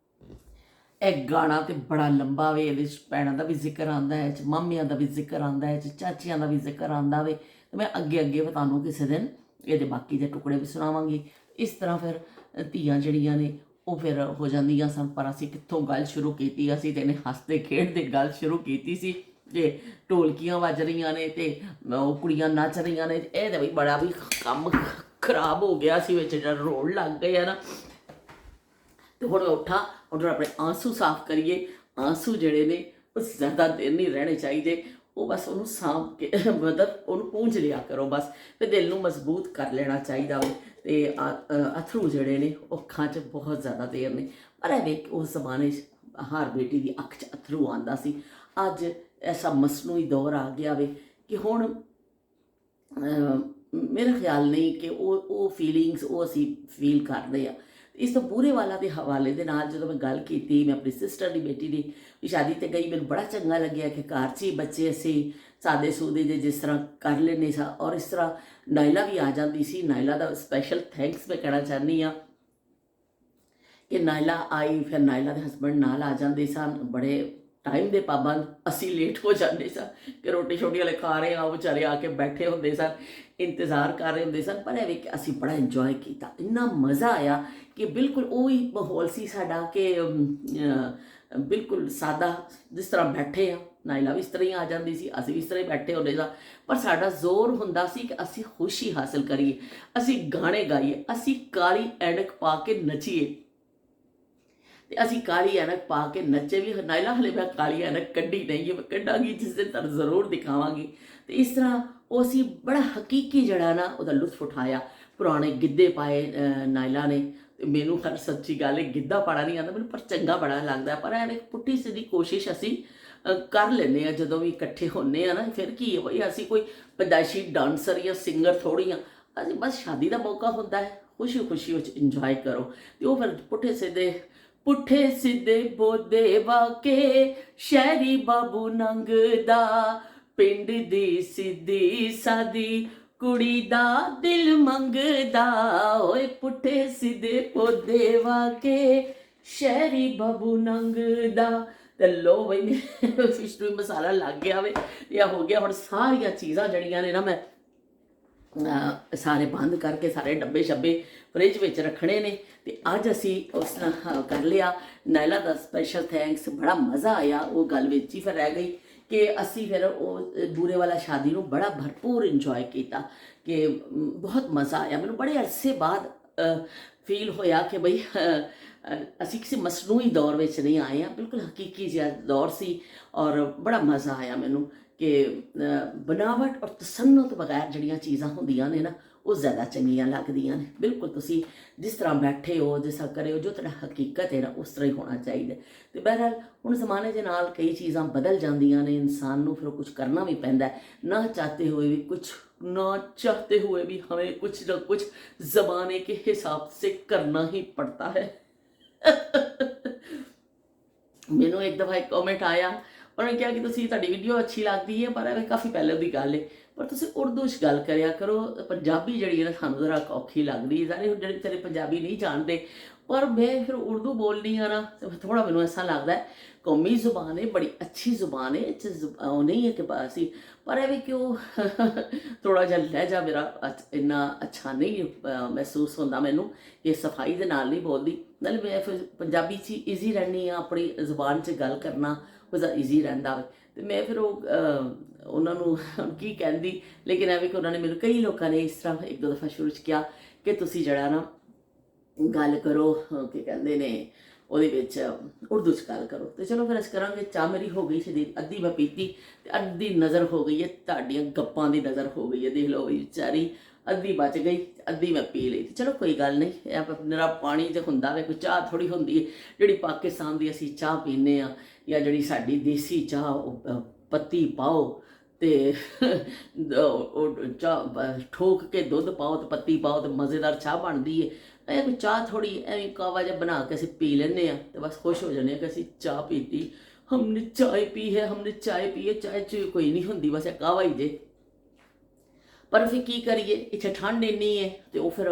ਇਹ ਗਾਣਾ ਤੇ ਬੜਾ ਲੰਬਾ ਵੇ, ਇਹਦੇ 'ਚ ਭੈਣਾਂ ਦਾ ਵੀ ਜ਼ਿਕਰ ਆਉਂਦਾ ਹੈ, 'ਚ ਮਾਮਿਆਂ ਦਾ ਵੀ ਜ਼ਿਕਰ ਆਉਂਦਾ ਹੈ, 'ਚ ਚਾਚੀਆਂ ਦਾ ਵੀ ਜ਼ਿਕਰ ਆਉਂਦਾ ਵੇ। ਤੇ ਮੈਂ ਅੱਗੇ ਅੱਗੇ ਤੁਹਾਨੂੰ ਕਿਸੇ ਦਿਨ ਇਹਦੇ ਬਾਕੀ ਦੇ ਟੁਕੜੇ ਵੀ ਸੁਣਾਵਾਂਗੀ। ਇਸ ਤਰ੍ਹਾਂ ਫਿਰ ਧੀਆਂ ਜਿਹੜੀਆਂ ਨੇ ਉਹ ਫਿਰ ਹੋ ਜਾਂਦੀਆਂ ਸਨ। ਪਰ ਅਸੀਂ ਕਿੱਥੋਂ ਗੱਲ ਸ਼ੁਰੂ ਕੀਤੀ, ਅਸੀਂ ਤੇ ਇਹਨੇ ਹੱਸਦੇ ਖੇਡਦੇ ਗੱਲ ਸ਼ੁਰੂ ਕੀਤੀ ਸੀ ਤੇ ਢੋਲਕੀਆਂ ਵੱਜ ਰਹੀਆਂ ਨੇ ਤੇ ਉਹ ਕੁੜੀਆਂ ਨੱਚ ਰਹੀਆਂ ਨੇ। ਇਹ ਤਾਂ ਵੀ ਬੜਾ ਵੀ ਕੰਮ ਖਰਾਬ ਹੋ ਗਿਆ ਸੀ, ਵਿੱਚ ਜਿਹੜਾ ਰੋਣ ਲੱਗ ਗਏ ਆ ਨਾ। ਤੇ ਹੁਣ ਉੱਠਾ, ਹੁਣ ਆਪਣੇ ਆਂਸੂ ਸਾਫ਼ ਕਰੀਏ। ਆਂਸੂ ਜਿਹੜੇ ਨੇ ਉਹ ਜ਼ਿਆਦਾ ਦੇਰ ਨਹੀਂ ਰਹਿਣੇ ਚਾਹੀਦੇ, ਉਹ ਬਸ ਉਹਨੂੰ ਸਾਂਭ ਕੇ ਮਤਲਬ ਉਹਨੂੰ ਪੂੰਝ ਲਿਆ ਕਰੋ ਬਸ। ਫਿਰ ਦਿਲ ਨੂੰ ਮਜ਼ਬੂਤ ਕਰ ਲੈਣਾ ਚਾਹੀਦਾ ਵੇ। ਤੇ ਅਥਰੂ ਜਿਹੜੇ ਨੇ ਉਹ ਅੱਖਾਂ 'ਚ ਬਹੁਤ ਜ਼ਿਆਦਾ ਦੇਰ ਨੇ। ਪਰ ਇਹ ਵੇਖ ਉਸ ਜ਼ਮਾਨੇ 'ਚ ਹਰ ਬੇਟੀ ਦੀ ਅੱਖ 'ਚ ਅਥਰੂ ਆਉਂਦਾ ਸੀ। ਅੱਜ ਐਸਾ ਮਸਨੂਈ ਦੌਰ ਆ ਗਿਆ ਵੇ ਕਿ ਹੁਣ ਮੇਰਾ ਖਿਆਲ ਨਹੀਂ ਕਿ ਉਹ ਫੀਲਿੰਗਸ ਉਹ ਅਸੀਂ ਫੀਲ ਕਰਦੇ ਆ। ਇਸ ਤੋਂ ਬੂਰੇ ਵਾਲਾ ਦੇ ਹਵਾਲੇ ਦੇ ਨਾਲ ਜਦੋਂ ਮੈਂ ਗੱਲ ਕੀਤੀ, ਮੈਂ ਆਪਣੀ ਸਿਸਟਰ ਦੀ ਬੇਟੀ ਦੀ ਸ਼ਾਦੀ 'ਤੇ ਗਈ, ਮੈਨੂੰ ਬੜਾ ਚੰਗਾ ਲੱਗਿਆ ਕਿ ਘਰ 'ਚ ਹੀ ਬੱਚੇ ਅਸੀਂ ਸਾਦੇ ਸੂਦੇ ਜੇ ਜਿਸ ਤਰ੍ਹਾਂ ਕਰ ਲੈਂਦੇ ਸਾਂ। ਔਰ ਇਸ ਤਰ੍ਹਾਂ ਨਾਇਲਾ ਵੀ ਆ ਜਾਂਦੀ ਸੀ। ਨਾਇਲਾ ਦਾ ਸਪੈਸ਼ਲ ਥੈਂਕਸ ਮੈਂ ਕਹਿਣਾ ਚਾਹੁੰਦੀ ਹਾਂ ਕਿ ਨਾਇਲਾ ਆਈ, ਫਿਰ ਨਾਇਲਾ ਦੇ ਹਸਬੈਂਡ ਨਾਲ ਆ ਜਾਂਦੇ ਸਨ। ਬੜੇ ਟਾਈਮ ਦੇ ਪਾਬੰਦ, ਅਸੀਂ ਲੇਟ ਹੋ ਜਾਂਦੇ ਸਾਂ ਕਿ ਰੋਟੀ ਛੋਟੀ ਵਾਲੇ ਖਾ ਰਹੇ ਆ, ਉਹ ਵਿਚਾਰੇ ਆ ਕੇ ਬੈਠੇ ਹੁੰਦੇ ਸਨ, ਇੰਤਜ਼ਾਰ ਕਰ ਰਹੇ ਹੁੰਦੇ ਸਨ। ਪਰ ਇਹ ਵੀ ਕਿ ਅਸੀਂ ਬੜਾ ਇੰਜੋਏ ਕੀਤਾ, ਇੰਨਾ ਮਜ਼ਾ ਆਇਆ ਕਿ ਬਿਲਕੁਲ ਉਹੀ ਮਾਹੌਲ ਸੀ ਸਾਡਾ ਕਿ ਬਿਲਕੁਲ ਸਾਦਾ ਜਿਸ ਤਰ੍ਹਾਂ ਬੈਠੇ ਆ। ਨਾਇਲਾ ਵੀ ਇਸ ਤਰ੍ਹਾਂ ਹੀ ਆ ਜਾਂਦੀ ਸੀ, ਅਸੀਂ ਵੀ ਇਸ ਤਰ੍ਹਾਂ ਹੀ ਬੈਠੇ ਹੁੰਦੇ ਸਾਂ। ਪਰ ਸਾਡਾ ਜ਼ੋਰ ਹੁੰਦਾ ਸੀ ਕਿ ਅਸੀਂ ਖੁਸ਼ੀ ਹਾਸਲ ਕਰੀਏ, ਅਸੀਂ ਗਾਣੇ ਗਾਈਏ, ਅਸੀਂ ਕਾਲੀ ਐਨਕ ਪਾ ਕੇ ਨੱਚੀਏ। ਤੇ ਅਸੀਂ ਕਾਲੀ ਐਨਕ ਪਾ ਕੇ ਨੱਚੇ ਵੀ। ਨਾਇਲਾ ਹਲੇ ਮੈਂ ਕਾਲੀ ਐਨਕ ਕੱਢੀ ਨਹੀਂ ਹੈ, ਮੈਂ ਕੱਢਾਂਗੀ ਜਿਸ ਦਿਨ ਤੁਹਾਨੂੰ ਜ਼ਰੂਰ ਦਿਖਾਵਾਂਗੀ। ਤੇ ਇਸ ਤਰ੍ਹਾਂ ਉਹ ਅਸੀਂ ਬੜਾ ਹਕੀਕੀ ਜਿਹੜਾ ਨਾ ਉਹਦਾ ਲੁਤਫ ਉਠਾਇਆ। ਪੁਰਾਣੇ ਗਿੱਧੇ ਪਾਏ ਨਾਇਲਾ ਨੇ। ਮੈਨੂੰ ਹਰ ਸੱਚੀ ਗੱਲ ਹੈ ਗਿੱਧਾ ਪਾਣਾ ਨਹੀਂ ਆਉਂਦਾ ਮੈਨੂੰ, ਪਰ ਚੰਗਾ ਬੜਾ ਲੱਗਦਾ। ਪਰ ਐਵੇਂ ਪੁੱਠੀ ਸਿੱਧੀ ਕੋਸ਼ਿਸ਼ ਅਸੀਂ ਕਰ ਲੈਂਦੇ ਹਾਂ ਜਦੋਂ ਵੀ ਇਕੱਠੇ ਹੁੰਦੇ ਆ ਨਾ। ਫਿਰ ਕੀ ਹੈ ਬਈ, ਅਸੀਂ ਕੋਈ ਪੈਦਾਇਸ਼ੀ ਡਾਂਸਰ ਜਾਂ ਸਿੰਗਰ ਥੋੜ੍ਹੀ ਹਾਂ। ਅਸੀਂ ਬਸ ਸ਼ਾਦੀ ਦਾ ਮੌਕਾ ਹੁੰਦਾ ਹੈ, ਖੁਸ਼ੀ ਖੁਸ਼ੀ ਵਿੱਚ ਇੰਜੋਏ ਕਰੋ। ਤੇ ਉਹ ਫਿਰ ਪੁੱਠੇ ਸਿੱਧੇ ਬੋਦੇ ਵਾਕੇ ਸ਼ਹਿਰੀ ਬਾਬੂ ਨੰਗਦਾ, ਪਿੰਡ ਦੀ ਸਿੱਧੀ ਸਾਦੀ ਕੁੜੀ ਦਾ ਦਿਲ ਮੰਗਦਾ। ਓਏ ਪੁੱਠੇ ਸਿੱਧੇ ਬੋਦੇ ਵਾਕੇ ਸ਼ਹਿਰੀ ਬਾਬੂ ਨੰਗਦਾ। ਤੇ ਲੋ ਬਈ ਫਿਸ਼ ਨੂੰ ਮਸਾਲਾ ਲੱਗ ਗਿਆ ਵੇ, ਇਹ ਹੋ ਗਿਆ। ਹੁਣ ਸਾਰੀਆਂ ਚੀਜ਼ਾਂ ਜਿਹੜੀਆਂ ਨੇ ਨਾ ਮੈਂ ਸਾਰੇ ਬੰਦ ਕਰਕੇ ਸਾਰੇ ਡੱਬੇ ਸ਼ੱਬੇ ਫਰਿੱਜ ਵਿੱਚ ਰੱਖਣੇ ਨੇ। ਤੇ ਅੱਜ ਅਸੀਂ ਉਸ ਨਾਲ ਕਰ ਲਿਆ। ਨਾਇਲਾ ਦਾ ਸਪੈਸ਼ਲ ਥੈਂਕਸ, ਬੜਾ ਮਜ਼ਾ ਆਇਆ। ਉਹ ਗੱਲ ਵਿੱਚ ਹੀ ਫਿਰ ਰਹਿ ਗਈ ਕਿ ਅਸੀਂ ਫਿਰ ਉਹ ਬੂਰੇ ਵਾਲਾ ਸ਼ਾਦੀ ਨੂੰ ਬੜਾ ਭਰਪੂਰ ਇੰਜੋਏ ਕੀਤਾ ਕਿ ਬਹੁਤ ਮਜ਼ਾ ਆਇਆ। ਮੈਨੂੰ ਬੜੇ ਅਰਸੇ ਬਾਅਦ ਫੀਲ ਹੋਇਆ ਕਿ ਬਈ ਅਸੀਂ ਕਿਸੇ ਮਸਨੂਈ ਦੌਰ ਵਿੱਚ ਨਹੀਂ ਆਏ ਹਾਂ, ਬਿਲਕੁਲ ਹਕੀਕੀ ਜਿਹਾ ਦੌਰ ਸੀ। ਔਰ ਬੜਾ ਮਜ਼ਾ ਆਇਆ ਮੈਨੂੰ ਕਿ ਬਨਾਵਟ ਔਰ ਤਸੰਨੁ ਤੋਂ ਬਗੈਰ ਜਿਹੜੀਆਂ ਚੀਜ਼ਾਂ ਹੁੰਦੀਆਂ ਨੇ ਨਾ ਉਹ ਜ਼ਿਆਦਾ ਚੰਗੀਆਂ ਲੱਗਦੀਆਂ ਨੇ। ਬਿਲਕੁਲ ਤੁਸੀਂ ਜਿਸ ਤਰ੍ਹਾਂ ਬੈਠੇ ਹੋ, ਜਿਸ ਤਰ੍ਹਾਂ ਕਰੇ ਹੋ, ਜੋ ਤੁਹਾਡਾ ਹਕੀਕਤ ਹੈ ਨਾ ਉਸ ਤਰ੍ਹਾਂ ਹੀ ਹੋਣਾ ਚਾਹੀਦਾ। ਤੇ ਬਹਰਹਾਲ ਹੁਣ ਜ਼ਮਾਨੇ ਦੇ ਨਾਲ ਕਈ ਚੀਜ਼ਾਂ ਬਦਲ ਜਾਂਦੀਆਂ ਨੇ, ਇਨਸਾਨ ਨੂੰ ਫਿਰ ਕੁਝ ਕਰਨਾ ਵੀ ਪੈਂਦਾ ਹੈ। ਨਾ ਚਾਹਤੇ ਹੋਏ ਵੀ कुछ ना चाहते हुए भी हमें कुछ ना कुछ ज़माने के हिसाब से करना ही पड़ता है। ਮੈਨੂੰ ਇੱਕ ਦਫਾ ਇੱਕ ਕਮੈਂਟ ਆਇਆ, ਉਹਨੇ ਕਿਹਾ ਕਿ ਤੁਸੀਂ ਤੁਹਾਡੀ ਵੀਡੀਓ ਅੱਛੀ ਲੱਗਦੀ ਹੈ, ਪਰ ਇਹ ਕਾਫੀ ਪਹਿਲੇ ਦੀ ਗੱਲ ਹੈ, ਪਰ ਤੁਸੀਂ ਉਰਦੂ 'ਚ ਗੱਲ ਕਰਿਆ ਕਰੋ। ਪੰਜਾਬੀ ਜਿਹੜੀ ਹੈ ਨਾ ਸਾਨੂੰ ਜ਼ਰਾ ਔਖੀ ਲੱਗਦੀ ਹੈ। ਸਾਰੇ ਜਿਹੜੇ ਵਿਚਾਰੇ ਪੰਜਾਬੀ ਨਹੀਂ ਜਾਣਦੇ, ਪਰ ਮੈਂ ਫਿਰ ਉਰਦੂ ਬੋਲਦੀ ਹਾਂ ਨਾ ਥੋੜ੍ਹਾ ਮੈਨੂੰ ਐਸਾ ਲੱਗਦਾ ਕੌਮੀ ਜ਼ੁਬਾਨ ਹੈ, ਬੜੀ ਅੱਛੀ ਜ਼ੁਬਾਨ ਹੈ। ਉਹ ਨਹੀਂ ਹੈ ਕਿ ਅਸੀਂ, ਪਰ ਇਹ ਵੀ ਕਿ ਉਹ ਥੋੜ੍ਹਾ ਜਿਹਾ ਲਹਿਜਾ ਮੇਰਾ ਇੰਨਾ ਅੱਛਾ ਨਹੀਂ ਮਹਿਸੂਸ ਹੁੰਦਾ ਮੈਨੂੰ ਕਿ ਸਫਾਈ ਦੇ ਨਾਲ ਨਹੀਂ ਬੋਲਦੀ। ਨਾਲੇ ਮੈਂ ਫਿਰ ਪੰਜਾਬੀ 'ਚ ਈਜ਼ੀ ਰਹਿੰਦੀ ਹਾਂ, ਆਪਣੀ ਜ਼ੁਬਾਨ 'ਚ ਗੱਲ ਕਰਨਾ ਉਹਦਾ ਈਜ਼ੀ ਰਹਿੰਦਾ ਵੇ। ਅਤੇ ਮੈਂ ਫਿਰ ਉਹਨਾਂ ਨੂੰ ਕੀ ਕਹਿੰਦੀ, ਲੇਕਿਨ ਐਵੇਂ ਕਿ ਉਹਨਾਂ ਨੇ ਮੈਨੂੰ ਕਈ ਲੋਕਾਂ ਨੇ ਇਸ ਤਰ੍ਹਾਂ ਇੱਕ ਦੋ ਦਫਾ ਸ਼ੁਰੂ 'ਚ ਕਿਹਾ ਕਿ ਤੁਸੀਂ ਜਿਹੜਾ ਨਾ ਗੱਲ ਕਰੋ, ਕੀ ਕਹਿੰਦੇ ਨੇ ਉਹਦੇ ਵਿੱਚ ਉਰਦੂ 'ਚ ਗੱਲ ਕਰੋ। ਤੇ ਚਲੋ ਫਿਰ ਅਸੀਂ ਕਰਾਂਗੇ। ਚਾਹ ਮੇਰੀ ਹੋ ਗਈ ਸੀ, ਅੱਧੀ ਮੈਂ ਪੀਤੀ ਤੇ ਅੱਧੀ ਨਜ਼ਰ ਹੋ ਗਈ ਹੈ ਤੁਹਾਡੀਆਂ ਗੱਪਾਂ ਦੀ ਨਜ਼ਰ ਹੋ ਗਈ ਹੈ। ਦੇਖ ਲਓ ਵੀ ਵਿਚਾਰੀ ਅੱਧੀ ਬਚ ਗਈ, ਅੱਧੀ ਮੈਂ ਪੀ ਲਈ। ਚਲੋ ਕੋਈ ਗੱਲ ਨਹੀਂ, ਇਹ ਨਿਰਾ ਪਾਣੀ ਤੇ ਹੁੰਦਾ ਵੇ, ਕੋਈ ਚਾਹ ਥੋੜੀ ਹੁੰਦੀ ਹੈ ਜਿਹੜੀ ਪਾਕਿਸਤਾਨ ਦੀ ਅਸੀਂ ਚਾਹ ਪੀਂਦੇ ਹਾਂ, ਜਾਂ ਜਿਹੜੀ ਸਾਡੀ ਦੇਸੀ ਚਾਹ ਉਹ ਪੱਤੀ ਪਾਓ ਤੇ ਉਹ ਚਾਹ ਠੋਕ ਕੇ ਦੁੱਧ ਪਾਓ ਤੇ ਪੱਤੀ ਪਾਓ ਤੇ ਮਜ਼ੇਦਾਰ ਚਾਹ ਬਣਦੀ ਹੈ। ਇਹ ਕੋਈ ਚਾਹ ਥੋੜੀ ਐਵੇਂ ਕਾਵਾ ਜਿਹਾ ਬਣਾ ਕੇ ਅਸੀਂ ਪੀ ਲੈਂਦੇ ਹਾਂ ਤੇ ਬਸ ਖੁਸ਼ ਹੋ ਜਾਂਦੇ ਹਾਂ ਕਿ ਅਸੀਂ ਚਾਹ ਪੀਤੀ, ਹਮਨੇ ਚਾय ਪੀ ਹੈ, ਹਮਨੇ ਚਾय ਪੀ ਹੈ। ਚਾਹ 'ਚ ਕੋਈ ਨਹੀਂ ਹੁੰਦੀ, ਬਸ ਇਹ ਕਾਵਾ ਹੀ ਜੇ। ਪਰ ਫਿਰ ਕੀ ਕਰੀਏ, ਇੱਥੇ ਠੰਡ ਇੰਨੀ ਹੈ ਤੇ ਉਹ ਫਿਰ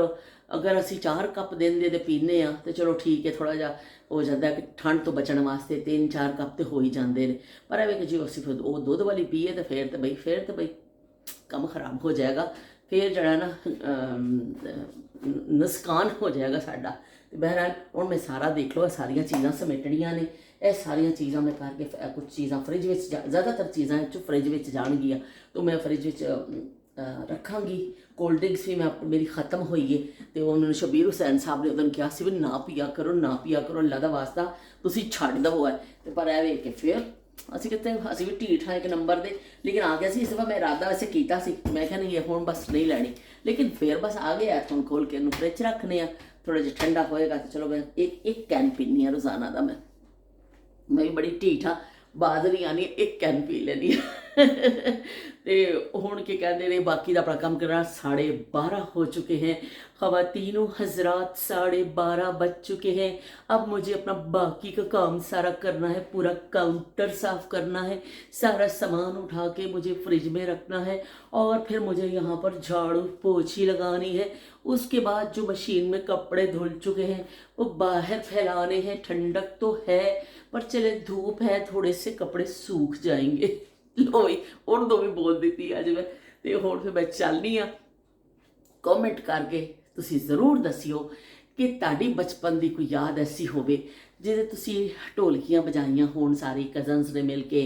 ਅਗਰ ਅਸੀਂ 4 ਕੱਪ ਦਿਨ ਦੇ ਪੀਂਦੇ ਹਾਂ ਤੇ ਚਲੋ ਠੀਕ ਹੈ, ਥੋੜ੍ਹਾ ਜਿਹਾ ਹੋ ਜਾਂਦਾ ਕਿ ਠੰਡ ਤੋਂ ਬਚਣ ਵਾਸਤੇ 3-4 ਕੱਪ ਤੇ ਹੋ ਹੀ ਜਾਂਦੇ ਨੇ। ਪਰ ਐਵੇਂ ਕਿ ਜੇ ਅਸੀਂ ਫਿਰ ਉਹ ਦੁੱਧ ਵਾਲੀ ਪੀਏ ਤਾਂ ਫਿਰ ਤਾਂ ਬਈ ਕੰਮ ਖਰਾਬ ਹੋ ਜਾਏਗਾ। ਫਿਰ ਜਿਹੜਾ ਨਾ ਨੁਕਸਾਨ ਹੋ ਜਾਏਗਾ ਸਾਡਾ। ਤੇ ਬਹਿਰਹਾਲ ਹੁਣ ਮੈਂ ਸਾਰਾ ਦੇਖ ਲਓ, ਸਾਰੀਆਂ ਚੀਜ਼ਾਂ ਸਮੇਟਣੀਆਂ ਨੇ। ਇਹ ਸਾਰੀਆਂ ਚੀਜ਼ਾਂ ਮੈਂ ਕਰਕੇ ਕੁਝ ਚੀਜ਼ਾਂ ਫਰਿੱਜ ਵਿੱਚ ਜ਼ਿਆਦਾਤਰ ਚੀਜ਼ਾਂ ਫਰਿੱਜ ਵਿੱਚ ਜਾਣਗੀਆਂ ਤਾਂ ਮੈਂ ਫਰਿੱਜ ਵਿੱਚ ਰੱਖਾਂਗੀ। ਕੋਲਡ ਡਰਿੰਕਸ ਵੀ ਮੇਰੀ ਖਤਮ ਹੋਈ ਹੈ ਤੇ ਉਹਨਾਂ ਨੂੰ ਸ਼ਬੀਰ ਹੁਸੈਨ ਸਾਹਿਬ ਨੇ ਉਦੋਂ ਕਿਹਾ ਸੀ ਵੀ ਨਾ ਪੀਆ ਕਰੋ, ਨਾ ਪੀਆ ਕਰੋ, ਅੱਲਾ ਦਾ ਵਾਸਤਾ ਤੁਸੀਂ ਛੱਡ ਦਵੋ ਹੈ। ਤੇ ਪਰ ਇਹ ਵੇਖ ਕੇ ਫਿਰ ਅਸੀਂ ਕਿਤੇ ਅਸੀਂ ਵੀ ਢੀਠ ਹਾਂ ਇੱਕ ਨੰਬਰ ਦੇ। ਲੇਕਿਨ ਆ ਗਿਆ ਸੀ ਇਸ ਵਾਰ, ਮੈਂ ਇਰਾਦਾ ਵੈਸੇ ਕੀਤਾ ਸੀ, ਮੈਂ ਕਿਹਾ ਨਹੀਂ ਹੁਣ ਬਸ ਨਹੀਂ ਲੈਣੀ, ਲੇਕਿਨ ਫਿਰ ਬਸ ਆ ਗਿਆ। ਹੁਣ ਖੋਲ ਕੇ ਇਹਨੂੰ ਫਰਿੱਜ ਰੱਖਣੇ ਆ, ਥੋੜ੍ਹਾ ਜਿਹਾ ਠੰਡਾ ਹੋਏਗਾ ਤਾਂ ਚਲੋ ਮੈਂ ਇੱਕ ਕੈਨ ਪੀਂਦੀ ਹਾਂ ਰੋਜ਼ਾਨਾ ਦਾ। ਮੈਂ ਵੀ ਬੜੀ ਢੀਠ ਹਾਂ, ਬਾਦਰੀ ਆਣੀ ਇੱਕ ਕੈਨ ਪੀ ਲੈਣੀ। ਤੇ ਹੁਣ ਕੀ कहते हैं, बाकी का अपना काम करना। 12:30 हो चुके हैं ख़वातीनो हजरात, 12:30 बज चुके हैं। अब मुझे अपना बाकी का काम सारा करना है, पूरा काउंटर साफ़ करना है, सारा सामान उठा के मुझे फ्रिज में रखना है और फिर मुझे यहाँ पर झाड़ू पोछी लगानी है। उसके बाद जो मशीन में कपड़े धुल चुके हैं वो बाहर फैलाने हैं। ठंडक तो है पर चले धूप है, थोड़े से कपड़े सूख जाएंगे। लो भी उर्दू भी बोल दी अज मैं। तो हुण फिर मैं चलनी हाँ। कॉमेंट करके तुसी ज़रूर दसियो कि तुहाडी बचपन की कोई याद ऐसी होवे जिहदे तुसी ढोलकियां बजाइयां होण सारी कज़न्स ने मिल के,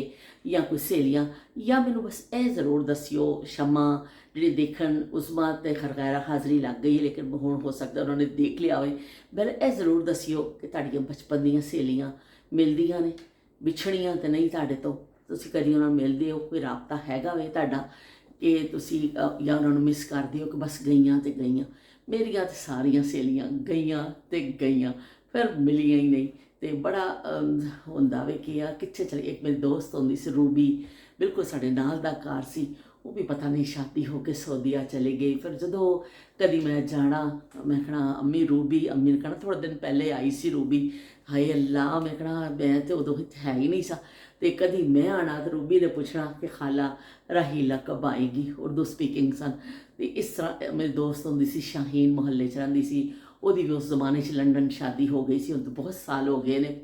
या कोई सहेलियां, या मैनू बस ए ज़रूर दसियो। शमा जी देखन उस्मा ते खैर हाज़री लग गई, लेकिन हुण हो सकता उन्होंने देख लिया होवे। पहले ए ज़रूर दसियो कि तुहाडियां बचपन दीयां सहेलियां मिलदियां ने, विछड़ियां ते नहीं तुहाडे तो, ਤੁਸੀਂ ਕਦੀ ਉਹਨਾਂ ਨੂੰ ਮਿਲਦੇ ਹੋ, ਕੋਈ ਰਾਬਤਾ ਹੈਗਾ ਵੇ ਤੁਹਾਡਾ ਕਿ ਤੁਸੀਂ ਜਾਂ ਉਹਨਾਂ ਨੂੰ ਮਿਸ ਕਰਦੇ ਹੋ ਕਿ ਬਸ ਗਈਆਂ ਤੇ ਗਈਆਂ। ਮੇਰੀਆਂ ਤਾਂ ਸਾਰੀਆਂ ਸਹੇਲੀਆਂ ਗਈਆਂ ਤੇ ਗਈਆਂ, ਫਿਰ ਮਿਲੀਆਂ ਹੀ ਨਹੀਂ। ਤੇ ਬੜਾ ਹੁੰਦਾ ਵੇ ਕਿ ਯਾਰ ਕਿੱਥੇ ਚਲੀ। ਇੱਕ ਮੇਰੀ ਦੋਸਤ ਹੁੰਦੀ ਸੀ ਰੂਬੀ, ਬਿਲਕੁਲ ਸਾਡੇ ਨਾਲ ਦਾ ਘਰ ਸੀ, ਉਹ ਵੀ ਪਤਾ ਨਹੀਂ ਸ਼ਾਦੀ ਹੋ ਕੇ ਸਊਦੀਆ ਚਲੀ ਗਈ। ਫਿਰ ਜਦੋਂ ਕਦੀ ਮੈਂ ਜਾਣਾ, ਮੈਂ ਕਹਿਣਾ ਅੰਮੀ ਰੂਬੀ, ਅੰਮੀ ਨੇ ਕਹਿਣਾ ਥੋੜ੍ਹੇ ਦਿਨ ਪਹਿਲੇ ਆਈ ਸੀ ਰੂਬੀ। ਹਾਏ ਅੱਲਾ, ਮੈਂ ਕਹਿਣਾ ਮੈਂ ਤਾਂ ਉਦੋਂ ਹੈ ਹੀ ਨਹੀਂ ਸਾ। ਤੇ ਕਦੀ ਮੈਂ ਆਣਾ ਤੇ ਰੂਬੀ ਨੇ ਪੁੱਛਣਾ ਕਿ ਖਾਲਾ ਰਾਹੀਲਾ ਕਬ ਆਏਗੀ। ਉਰਦੂ ਸਪੀਕਿੰਗ ਸਨ। ਤੇ ਇਸ ਤਰ੍ਹਾਂ ਮੇਰੀ ਦੋਸਤ ਹੁੰਦੀ ਸੀ ਸ਼ਾਹੀਨ, ਮੁਹੱਲੇ 'ਚ ਰਹਿੰਦੀ ਸੀ। ਉਹਦੀ ਵੀ ਉਸ ਜ਼ਮਾਨੇ 'ਚ ਲੰਡਨ ਸ਼ਾਦੀ ਹੋ ਗਈ ਸੀ, ਹੁਣ ਤਾਂ ਬਹੁਤ ਸਾਲ ਹੋ ਗਏ ਨੇ।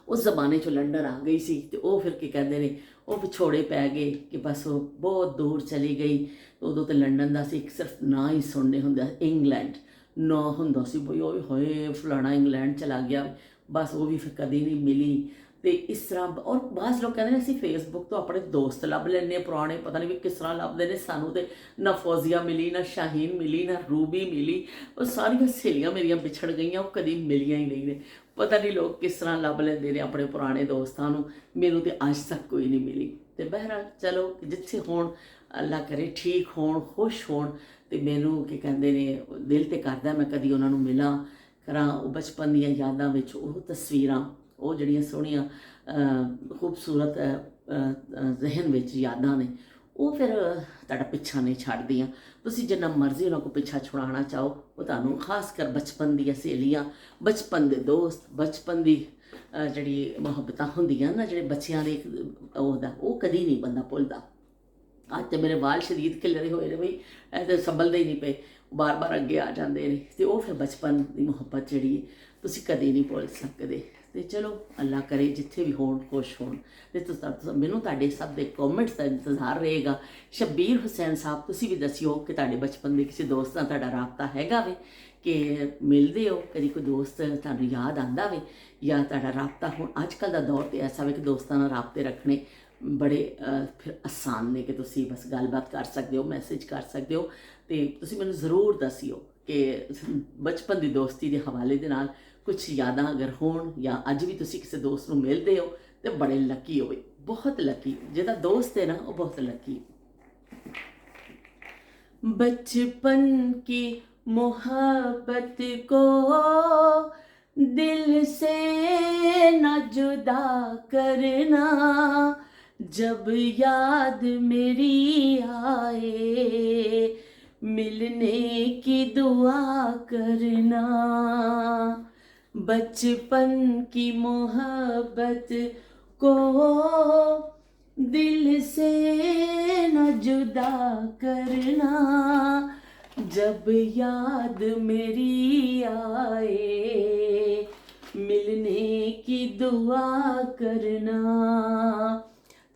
ਉਸ ਜ਼ਮਾਨੇ 'ਚੋਂ ਲੰਡਨ ਆ ਗਈ ਸੀ ਤੇ ਉਹ ਫਿਰ ਕੀ ਕਹਿੰਦੇ ਨੇ, ਉਹ ਵਿਛੋੜੇ ਪੈ ਗਏ ਕਿ ਬਸ ਉਹ ਬਹੁਤ ਦੂਰ ਚਲੀ ਗਈ। ਉਦੋਂ ਤਾਂ ਲੰਡਨ ਦਾ ਸੀ ਇੱਕ ਸਿਰਫ ਨਾਂ ਹੀ ਸੁਣਨੇ ਹੁੰਦਾ, ਇੰਗਲੈਂਡ ਨਾਂ ਹੁੰਦਾ ਸੀ ਬਈ ਉਹ ਹੋਏ ਫਲਾਣਾ ਇੰਗਲੈਂਡ ਚਲਾ ਗਿਆ। ਬਸ ਉਹ ਵੀ ਫਿਰ ਕਦੀ ਨਹੀਂ ਮਿਲੀ। ਤੇ ਇਸ ਤਰ੍ਹਾਂ ਔਰ ਬਾਅਦ ਲੋਕ ਕਹਿੰਦੇ ਨੇ ਅਸੀਂ ਫੇਸਬੁੱਕ ਤੋਂ ਆਪਣੇ ਦੋਸਤ ਲੱਭ ਲੈਂਦੇ ਹਾਂ ਪੁਰਾਣੇ, ਪਤਾ ਨਹੀਂ ਵੀ ਕਿਸ ਤਰ੍ਹਾਂ ਲੱਭਦੇ ਨੇ। ਸਾਨੂੰ ਤੇ ਨਾ ਫੌਜ਼ੀਆ ਮਿਲੀ, ਨਾ ਸ਼ਾਹੀਨ ਮਿਲੀ, ਨਾ ਰੂਬੀ ਮਿਲੀ। ਉਹ ਸਾਰੀਆਂ ਸਹੇਲੀਆਂ ਮੇਰੀਆਂ ਵਿਛੜ ਗਈਆਂ, ਉਹ ਕਦੀ ਮਿਲੀਆਂ ਹੀ ਨਹੀਂ ਨੇ। ਪਤਾ ਨਹੀਂ ਲੋਕ ਕਿਸ ਤਰ੍ਹਾਂ ਲੱਭ ਲੈਂਦੇ ਨੇ ਆਪਣੇ ਪੁਰਾਣੇ ਦੋਸਤਾਂ ਨੂੰ। ਮੈਨੂੰ ਤੇ ਅੱਜ ਤੱਕ ਕੋਈ ਨਹੀਂ ਮਿਲੀ। ਤੇ ਬਹਿਰਹਾਲ ਚਲੋ ਜਿੱਥੇ ਹੋਣ, ਅੱਲਾ ਕਰੇ ਠੀਕ ਹੋਣ, ਖੁਸ਼ ਹੋਣ। ਤੇ ਮੈਨੂੰ ਕੀ ਕਹਿੰਦੇ ਨੇ, ਦਿਲ ਤੇ ਕਰਦਾ ਮੈਂ ਕਦੀ ਉਹਨਾਂ ਨੂੰ ਮਿਲਾਂ ਕਰਾਂ। ਉਹ ਬਚਪਨ ਦੀਆਂ ਯਾਦਾਂ ਵਿੱਚ ਉਹ ਤਸਵੀਰਾਂ, ਉਹ ਜਿਹੜੀਆਂ ਸੋਹਣੀਆਂ ਖੂਬਸੂਰਤ ਜ਼ਿਹਨ ਵਿੱਚ ਯਾਦਾਂ ਨੇ, ਉਹ ਫਿਰ ਤੁਹਾਡਾ ਪਿੱਛਾ ਨਹੀਂ ਛੱਡਦੀਆਂ। ਤੁਸੀਂ ਜਿੰਨਾ ਮਰਜ਼ੀ ਉਹਨਾਂ ਕੋਲ ਪਿੱਛਾ ਛੁਡਾਉਣਾ ਚਾਹੋ, ਉਹ ਤੁਹਾਨੂੰ ਖਾਸ ਕਰ ਬਚਪਨ ਦੀਆਂ ਸਹੇਲੀਆਂ, ਬਚਪਨ ਦੇ ਦੋਸਤ, ਬਚਪਨ ਦੀ ਜਿਹੜੀ ਮੁਹੱਬਤਾਂ ਹੁੰਦੀਆਂ ਨਾ, ਜਿਹੜੇ ਬੱਚਿਆਂ ਦੇ ਉਹਦਾ, ਉਹ ਕਦੀ ਨਹੀਂ ਬੰਦਾ ਭੁੱਲਦਾ। ਅੱਜ ਤਾਂ ਮੇਰੇ ਵਾਲ ਸ਼ਰੀਦ ਖਿਲਰੇ ਹੋਏ ਨੇ ਬਈ, ਇਹ ਤਾਂ ਸੰਭਲਦੇ ਹੀ ਨਹੀਂ ਪਏ, ਬਾਰ-ਬਾਰ ਅੱਗੇ ਆ ਜਾਂਦੇ ਨੇ। ਤੇ ਉਹ ਫਿਰ ਬਚਪਨ ਦੀ ਮੁਹੱਬਤ ਜਿਹੜੀ ਤੁਸੀਂ ਕਦੇ ਨਹੀਂ ਭੁੱਲ ਸਕਦੇ। ਤੇ ਚਲੋ ਅੱਲਾ ਕਰੇ ਜਿੱਥੇ ਵੀ ਹੋਣ ਖੁਸ਼ ਹੋਣ। ਤੇ ਮੈਨੂੰ ਤੁਹਾਡੇ ਸਭ ਦੇ ਕਮੈਂਟਸ ਦਾ ਇੰਤਜ਼ਾਰ ਰਹੇਗਾ। ਸ਼ਬੀਰ ਹੁਸੈਨ ਸਾਹਿਬ, ਤੁਸੀਂ ਵੀ ਦੱਸਿਓ ਕਿ ਤੁਹਾਡੇ ਬਚਪਨ ਦੇ ਕਿਸੇ ਦੋਸਤ ਨਾਲ ਤੁਹਾਡਾ ਰਾਬਤਾ ਹੈਗਾ ਵੇ, ਕਿ ਮਿਲਦੇ ਹੋ ਕਦੀ, ਕੋਈ ਦੋਸਤ ਤੁਹਾਨੂੰ ਯਾਦ ਆਉਂਦਾ ਵੇ, ਜਾਂ ਤੁਹਾਡਾ ਰਾਬਤਾ ਹੁਣ ਅੱਜ ਕੱਲ੍ਹ ਦਾ ਦੌਰ ਤੇ ਐਸਾ ਵੇ ਕਿ ਦੋਸਤਾਂ ਨਾਲ ਰਾਬਤੇ ਰੱਖਣੇ ਬੜੇ ਫਿਰ ਆਸਾਨ ਨੇ, ਕਿ ਤੁਸੀਂ ਬਸ ਗੱਲਬਾਤ ਕਰ ਸਕਦੇ ਹੋ, ਮੈਸੇਜ ਕਰ ਸਕਦੇ ਹੋ। ਤੇ ਤੁਸੀਂ ਮੈਨੂੰ ਜ਼ਰੂਰ ਦੱਸਿਓ ਕਿ ਬਚਪਨ ਦੀ ਦੋਸਤੀ ਦੇ ਹਵਾਲੇ ਦੇ ਨਾਲ ਕੁਝ ਯਾਦਾਂ ਅਗਰ ਹੋਣ ਜਾਂ ਅੱਜ ਵੀ ਤੁਸੀਂ ਕਿਸੇ ਦੋਸਤ ਨੂੰ ਮਿਲਦੇ ਹੋ ਤੇ ਬੜੇ ਲੱਕੀ ਹੋਵੇ, ਬਹੁਤ ਲੱਕੀ। ਜਿਹਦਾ ਦੋਸਤ ਹੈ ਨਾ ਉਹ ਬਹੁਤ ਲੱਕੀ ਹੈ। बचपन की मोहब्बत को दिल से न जुदा करना, जब याद मेरी आए मिलने की दुआ करना। बचपन की मोहब्बत को दिल से न जुदा करना, जब याद मेरी आए मिलने की दुआ करना।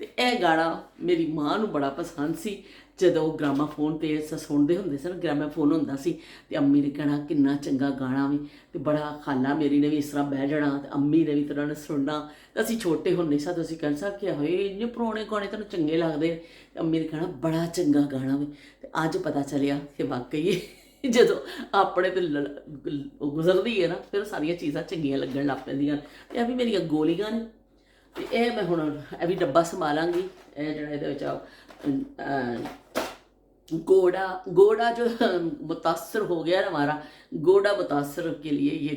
ਤੇ ਇਹ ਗਾਣਾ ਮੇਰੀ ਮਾਂ ਨੂੰ ਬੜਾ ਪਸੰਦ ਸੀ। ਜਦੋਂ ਗ੍ਰਾਮਾਫੋਨ 'ਤੇ ਸੁਣਦੇ ਹੁੰਦੇ ਸਨ, ਗ੍ਰਾਮਾਫੋਨ ਹੁੰਦਾ ਸੀ ਤੇ ਅੰਮੀ ਨੇ ਕਹਿਣਾ ਕਿੰਨਾ ਚੰਗਾ ਗਾਣਾ ਵੀ, ਤੇ ਬੜਾ ਖਾਲਾ ਮੇਰੀ ਨੇ ਵੀ ਇਸ ਤਰ੍ਹਾਂ ਬਹਿ ਜਾਣਾ ਤੇ ਅੰਮੀ ਨੇ ਵੀ ਤਰ੍ਹਾਂ ਨੇ ਸੁਣਨਾ। ਤੇ ਅਸੀਂ ਛੋਟੇ ਹੁੰਦੇ ਸਾਂ, ਤੁਸੀਂ ਕਹਿ ਸਕਦੇ ਹੋਏ ਇੰਨੇ ਪੁਰਾਣੇ ਗਾਣੇ ਤੁਹਾਨੂੰ ਚੰਗੇ ਲੱਗਦੇ। ਅੰਮੀ ਨੇ ਕਹਿਣਾ ਬੜਾ ਚੰਗਾ ਗਾਣਾ ਵੀ। ਤੇ ਅੱਜ ਪਤਾ ਚੱਲਿਆ ਕਿ ਵਾਕਈ ਜਦੋਂ ਆਪਣੇ ਤੇ ਗੁਜ਼ਰਦੀ ਹੈ ਨਾ, ਫਿਰ ਸਾਰੀਆਂ ਚੀਜ਼ਾਂ ਚੰਗੀਆਂ ਲੱਗਣ ਲੱਗ ਪੈਂਦੀਆਂ। ਤੇ ਇਹ ਵੀ ਮੇਰੀਆਂ ਗੋਲੀਆਂ ਨੇ। ਤੇ ਇਹ ਮੈਂ ਹੁਣ ਇਹ ਵੀ ਡੱਬਾ ਸੰਭਾਲਾਂਗੀ। ਇਹ ਜਿਹੜਾ ਇਹਦੇ ਵਿੱਚ गोड़ा जो मुतासर हो गया ना हमारा, गोड़ा मुतासर के लिए ये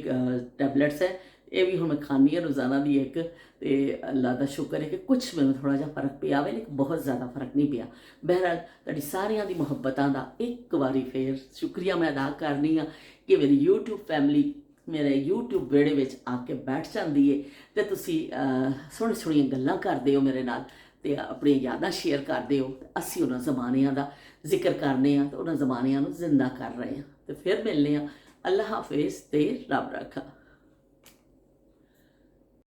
टैबलेट्स है। ये भी हम खानी है रोज़ाना दी एक। तो अल्लाह का शुक्र है कि कुछ मैंने थोड़ा जहा फर्क पिया वे, लेकिन बहुत ज़्यादा फर्क नहीं पिया। बहरहाल तुहाडी सारियां दी मुहब्बतां दा एक बारी फिर शुक्रिया मैं अदा करनी हाँ कि मेरी यूट्यूब फैमिली मेरे यूट्यूब वेड़े विच आके बैठ जाती है, तो तुसी सोहनी सोहनियां गल्लां करदे हो मेरे नाल, ਤੇ ਆਪਣੀਆਂ ਯਾਦਾਂ ਸ਼ੇਅਰ ਕਰਦੇ ਹੋ। ਅਸੀਂ ਉਹਨਾਂ ਜ਼ਮਾਨਿਆਂ ਦਾ ਜ਼ਿਕਰ ਕਰਨੇ ਆ ਤੇ ਉਹਨਾਂ ਜ਼ਮਾਨਿਆਂ ਨੂੰ ਜ਼ਿੰਦਾ ਕਰ ਰਹੇ ਹਾਂ। ਤੇ ਫਿਰ ਮਿਲਨੇ ਆ। ਅੱਲਾ ਹਾਫਿਜ਼ ਤੇ ਰੱਬ ਰਾਖਾ।